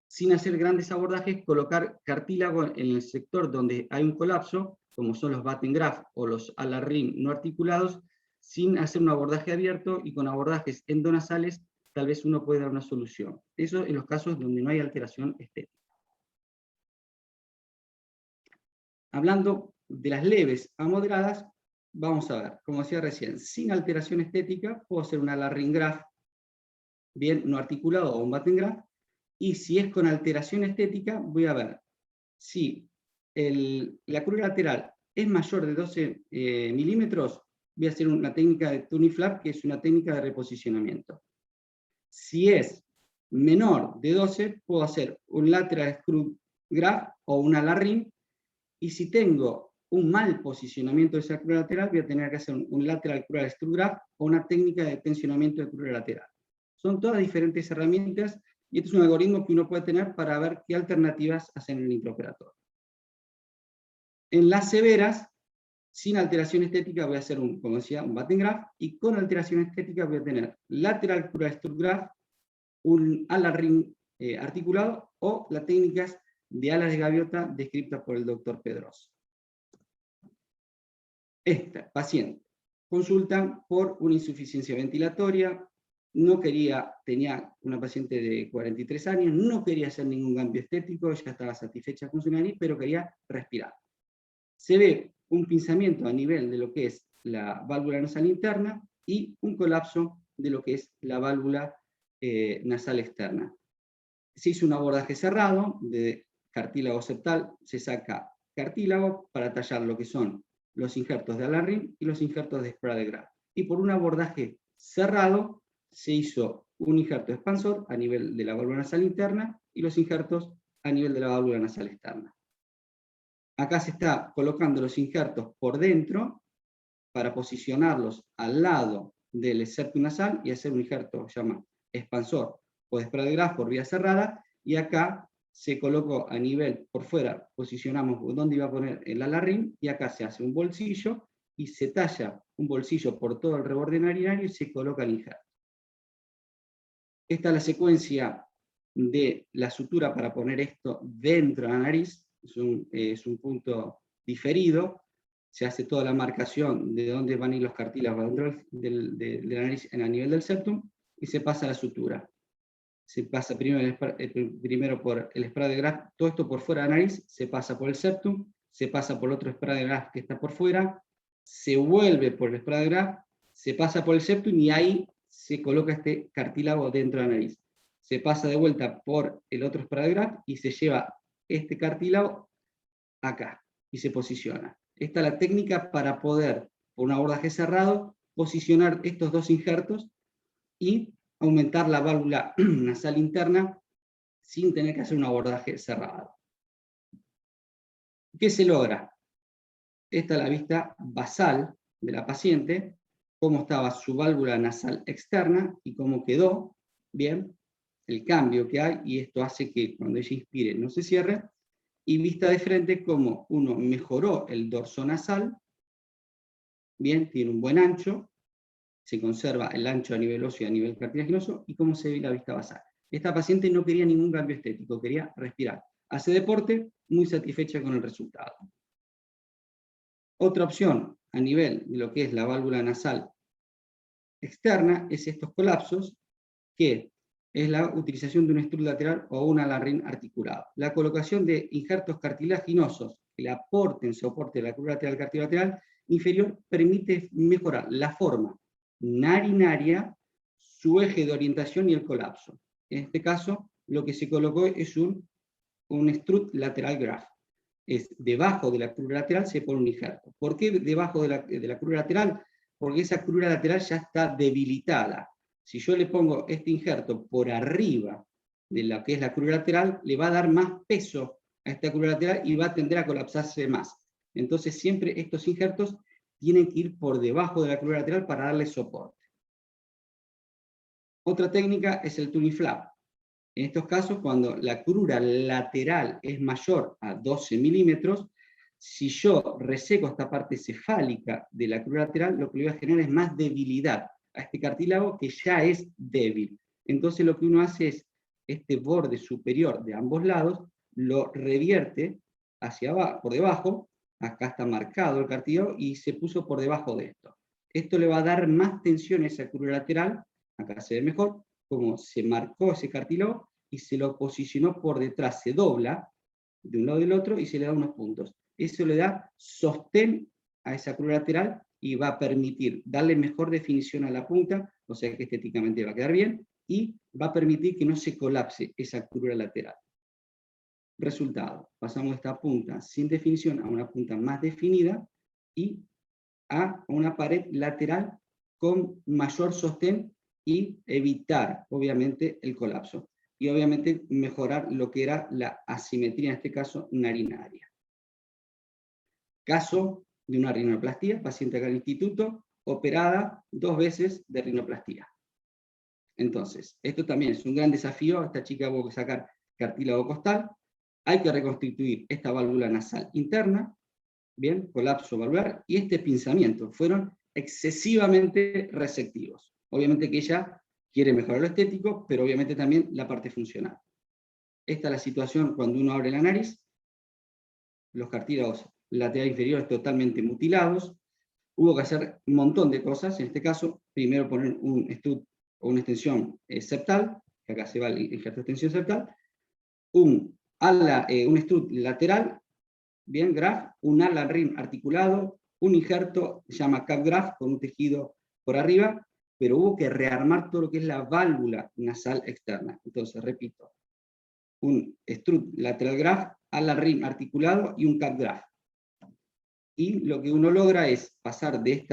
sin hacer grandes abordajes, colocar cartílago en el sector donde hay un colapso, como son los Batten Graft o los ala rim no articulados, sin hacer un abordaje abierto, y con abordajes endonasales tal vez uno puede dar una solución. Eso en los casos donde no hay alteración estética. Hablando de las leves a moderadas, vamos a ver, como decía recién, sin alteración estética, puedo hacer un ala rim graft, bien no articulado, o un Batten Graft, y si es con alteración estética, voy a ver si la crura lateral es mayor de 12 milímetros, voy a hacer una técnica de Tuning Flap, que es una técnica de reposicionamiento. Si es menor de 12, puedo hacer un Lateral Strut Graft o un ala rim, y si tengo un mal posicionamiento de esa crura lateral, voy a tener que hacer un Lateral Crural Strut Graft o una técnica de tensionamiento de crura lateral. Son todas diferentes herramientas, y este es un algoritmo que uno puede tener para ver qué alternativas hacen en el intraoperatorio. En las severas, sin alteración estética, voy a hacer como decía, un Batten Graft, y con alteración estética voy a tener Lateral Crural Strut Graft, un ala rim articulado, o las técnicas de alas de gaviota descritas por el doctor Pedrosa. Esta paciente consulta por una insuficiencia ventilatoria, tenía una paciente de 43 años, no quería hacer ningún cambio estético, ella estaba satisfecha con su nariz, pero quería respirar. Se ve un pinzamiento a nivel de lo que es la válvula nasal interna y un colapso de lo que es la válvula nasal externa. Se hizo un abordaje cerrado de cartílago septal, se saca cartílago para tallar lo que son los injertos de ala rim y los injertos de Sprague Graft. Y por un abordaje cerrado se hizo un injerto expansor a nivel de la válvula nasal interna y los injertos a nivel de la válvula nasal externa. Acá se está colocando los injertos por dentro para posicionarlos al lado del septum nasal y hacer un injerto que se llama expansor o de Sprague Graft por vía cerrada, y acá se colocó a nivel por fuera, posicionamos donde iba a poner el ala rim, y acá se hace un bolsillo y se talla un bolsillo por todo el reborde narinario y se coloca el injerto. Esta es la secuencia de la sutura para poner esto dentro de la nariz, es un punto diferido, se hace toda la marcación de dónde van a ir los cartílagos dentro de la nariz a nivel del septum, y se pasa a la sutura. Se pasa primero por el spray de Graf, todo esto por fuera de la nariz, se pasa por el septum, se pasa por otro spray de Graf que está por fuera, se vuelve por el spray de Graf, se pasa por el septum y ahí se coloca este cartílago dentro de la nariz. Se pasa de vuelta por el otro spray de Graf y se lleva este cartílago acá y se posiciona. Esta es la técnica para poder, por un abordaje cerrado, posicionar estos dos injertos y aumentar la válvula nasal interna sin tener que hacer un abordaje cerrado. ¿Qué se logra? Esta es la vista basal de la paciente, cómo estaba su válvula nasal externa y cómo quedó, bien, el cambio que hay, y esto hace que cuando ella inspire no se cierre, y vista de frente cómo uno mejoró el dorso nasal, bien, tiene un buen ancho, se conserva el ancho a nivel óseo y a nivel cartilaginoso, y cómo se ve la vista basal. Esta paciente no quería ningún cambio estético, quería respirar. Hace deporte, muy satisfecha con el resultado. Otra opción a nivel de lo que es la válvula nasal externa es estos colapsos, que es la utilización de un estrudo lateral o un alarrín articulado. La colocación de injertos cartilaginosos que le aporten soporte a la cruz lateral cartilolateral inferior permite mejorar la forma narinaria, su eje de orientación y el colapso. En este caso, lo que se colocó es un strut lateral graft. Es debajo de la crura lateral se pone un injerto. ¿Por qué debajo de la crura lateral? Porque esa crura lateral ya está debilitada. Si yo le pongo este injerto por arriba de lo que es la crura lateral, le va a dar más peso a esta crura lateral y va a tender a colapsarse más. Entonces siempre estos injertos tienen que ir por debajo de la crura lateral para darle soporte. Otra técnica es el tuning flap. En estos casos, cuando la crura lateral es mayor a 12 milímetros, si yo reseco esta parte cefálica de la crura lateral, lo que le va a generar es más debilidad a este cartílago que ya es débil. Entonces lo que uno hace es, este borde superior de ambos lados, lo revierte hacia abajo, por debajo, acá está marcado el cartílago, y se puso por debajo de esto. Esto le va a dar más tensión a esa crura lateral, acá se ve mejor, como se marcó ese cartílago, y se lo posicionó por detrás, se dobla de un lado y del otro, y se le da unos puntos. Eso le da sostén a esa crura lateral, y va a permitir darle mejor definición a la punta, o sea que estéticamente va a quedar bien, y va a permitir que no se colapse esa crura lateral. Resultado, pasamos de esta punta sin definición a una punta más definida, y a una pared lateral con mayor sostén, y evitar, obviamente, el colapso. Y obviamente mejorar lo que era la asimetría, en este caso, narinaria. Caso de una rinoplastía, paciente acá al instituto, operada 2 veces de rinoplastía. Entonces, esto también es un gran desafío. Esta chica hubo que sacar cartílago costal, hay que reconstituir esta válvula nasal interna, bien, colapso valvular, y este pinzamiento fueron excesivamente resectivos. Obviamente que ella quiere mejorar lo estético, pero obviamente también la parte funcional. Esta es la situación cuando uno abre la nariz, los cartílagos lateral inferiores totalmente mutilados. Hubo que hacer un montón de cosas. En este caso, primero poner un stud o una extensión septal, que acá se va el injerto de extensión septal, un stud lateral, bien, graft, un ala rim articulado, un injerto, se llama cap graft, con un tejido por arriba, pero hubo que rearmar todo lo que es la válvula nasal externa. Entonces, repito, un strut lateral graft, ala rim articulado y un cap graft. Y lo que uno logra es pasar de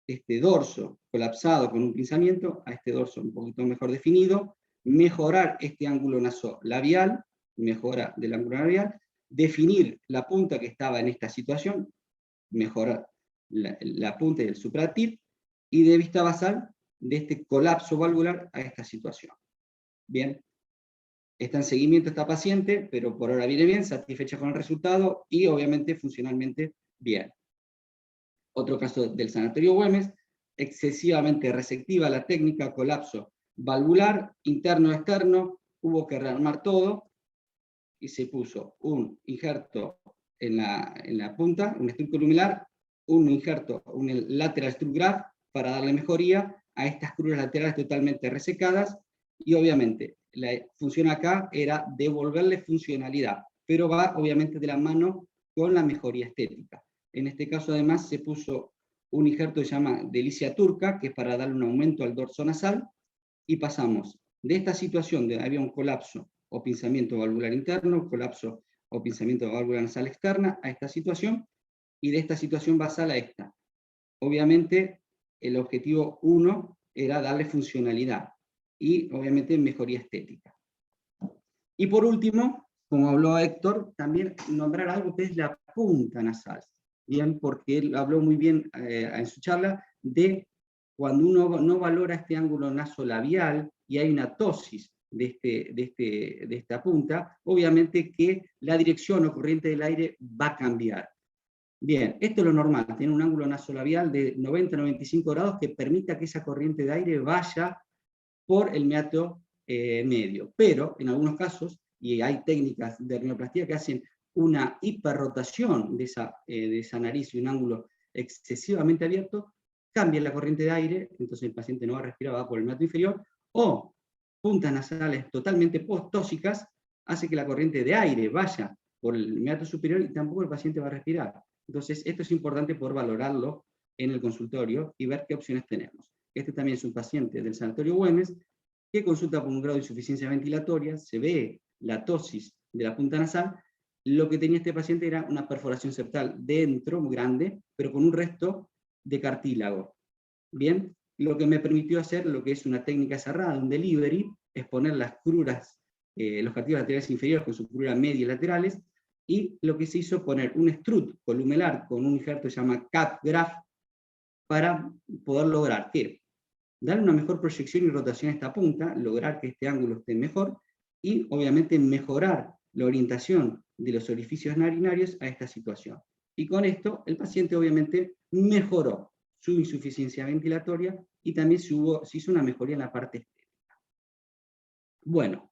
este dorso colapsado con un pinzamiento a este dorso un poquito mejor definido, mejorar este ángulo nasolabial, mejora del ángulo labial, definir la punta que estaba en esta situación, mejorar la punta del supratip, y de vista basal, de este colapso valvular a esta situación. Bien, está en seguimiento esta paciente, pero por ahora viene bien, satisfecha con el resultado, y obviamente funcionalmente bien. Otro caso del Sanatorio Güemes, excesivamente resectiva la técnica, colapso valvular, interno-externo, hubo que rearmar todo, y se puso un injerto en la punta, un stroke columelar, un injerto, un lateral stroke graft, para darle mejoría a estas cruras laterales totalmente resecadas, y obviamente la función acá era devolverle funcionalidad, pero va obviamente de la mano con la mejoría estética. En este caso además se puso un injerto que se llama delicia turca, que es para darle un aumento al dorso nasal, y pasamos de esta situación de había un colapso o pinzamiento valvular interno, colapso o pinzamiento de válvula nasal externa, a esta situación, y de esta situación basal a esta. Obviamente, el objetivo 1 era darle funcionalidad y obviamente mejoría estética. Y por último, como habló Héctor, también nombrar algo que es la punta nasal, bien, porque él habló muy bien en su charla de cuando uno no valora este ángulo nasolabial y hay una ptosis de esta punta, obviamente que la dirección o corriente del aire va a cambiar. Bien, esto es lo normal, tiene un ángulo nasolabial de 90-95 grados que permita que esa corriente de aire vaya por el meato medio. Pero en algunos casos, y hay técnicas de rinoplastía que hacen una hiperrotación de esa nariz y un ángulo excesivamente abierto, cambia la corriente de aire, entonces el paciente no va a respirar, va por el meato inferior, o puntas nasales totalmente postóxicas, hace que la corriente de aire vaya por el meato superior y tampoco el paciente va a respirar. Entonces, esto es importante por valorarlo en el consultorio y ver qué opciones tenemos. Este también es un paciente del Sanatorio Güemes que consulta por un grado de insuficiencia ventilatoria, se ve la ptosis de la punta nasal. Lo que tenía este paciente era una perforación septal dentro, muy grande, pero con un resto de cartílago. Bien, lo que me permitió hacer lo que es una técnica cerrada, un delivery, es poner las cruras, los cartílagos laterales inferiores con sus cruras medias y laterales, y lo que se hizo poner un strut columelar con un injerto que se llama cap graft para poder lograr que darle una mejor proyección y rotación a esta punta, lograr que este ángulo esté mejor y obviamente mejorar la orientación de los orificios narinarios a esta situación. Y con esto el paciente obviamente mejoró su insuficiencia ventilatoria y también se hizo una mejoría en la parte estética. Bueno,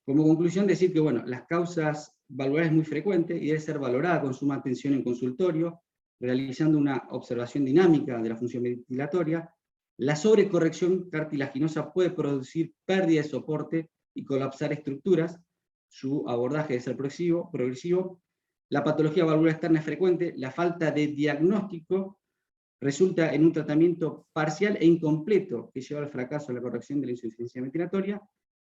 como conclusión decir que bueno, las causas valvulares muy frecuentes y debe ser valorada con suma atención en consultorio, realizando una observación dinámica de la función ventilatoria. La sobrecorrección cartilaginosa puede producir pérdida de soporte y colapsar estructuras. Su abordaje debe ser progresivo. La patología valvular externa es frecuente. La falta de diagnóstico resulta en un tratamiento parcial e incompleto que lleva al fracaso de la corrección de la insuficiencia ventilatoria.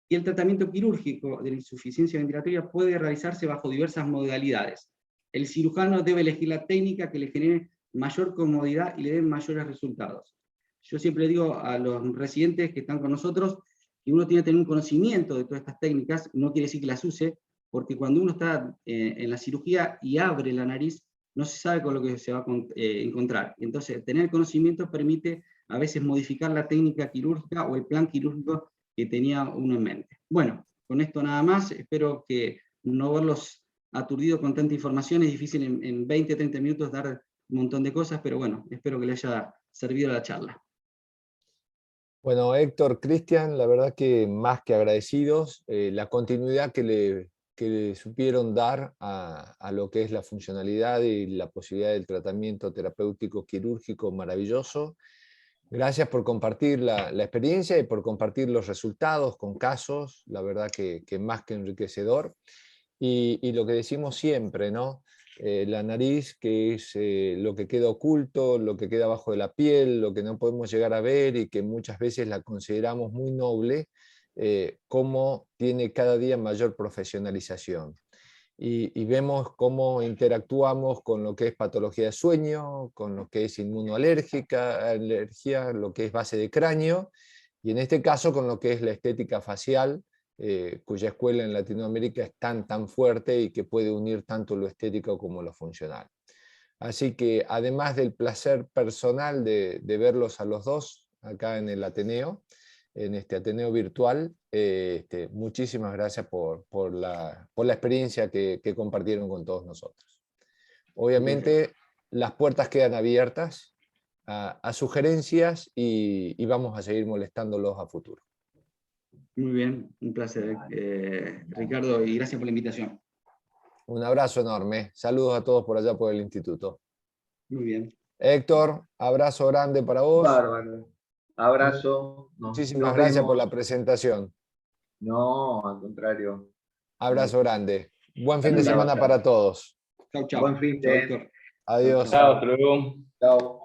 Y el tratamiento quirúrgico de la insuficiencia ventilatoria puede realizarse bajo diversas modalidades. El cirujano debe elegir la técnica que le genere mayor comodidad y le dé mayores resultados. Yo siempre digo a los residentes que están con nosotros que uno tiene que tener un conocimiento de todas estas técnicas, no quiere decir que las use, porque cuando uno está en la cirugía y abre la nariz, no se sabe con lo que se va a encontrar. Entonces, tener conocimiento permite a veces modificar la técnica quirúrgica o el plan quirúrgico que tenía uno en mente. Bueno, con esto nada más, espero que no verlos aturdidos con tanta información, es difícil en 20, 30 minutos dar un montón de cosas, pero bueno, espero que les haya servido la charla. Bueno, Héctor, Cristian, la verdad que más que agradecidos, la continuidad que le supieron dar a lo que es la funcionalidad y la posibilidad del tratamiento terapéutico quirúrgico maravilloso. Gracias por compartir la experiencia y por compartir los resultados con casos, la verdad que más que enriquecedor. Y lo que decimos siempre, ¿no? La nariz, que es lo que queda oculto, lo que queda abajo de la piel, lo que no podemos llegar a ver y que muchas veces la consideramos muy noble, cómo tiene cada día mayor profesionalización. Y vemos cómo interactuamos con lo que es patología de sueño, con lo que es alergia, lo que es base de cráneo, y en este caso con lo que es la estética facial, cuya escuela en Latinoamérica es tan fuerte y que puede unir tanto lo estético como lo funcional. Así que además del placer personal de verlos a los dos acá en el Ateneo, en este Ateneo virtual, muchísimas gracias por la experiencia que compartieron con todos nosotros. Obviamente las puertas quedan abiertas a sugerencias y vamos a seguir molestándolos a futuro. Muy bien, un placer, Ricardo, y gracias por la invitación. Un abrazo enorme. Saludos a todos por allá por el instituto. Muy bien. Héctor, abrazo grande para vos. Bárbaro. Abrazo. Muchísimas Nos gracias por vemos. la presentación. No, al contrario. Abrazo grande. Buen fin de Chao, semana chao. para todos. Chau, chau. Buen fin Chau, de- Héctor. Adiós. Chao, hasta luego. Chao.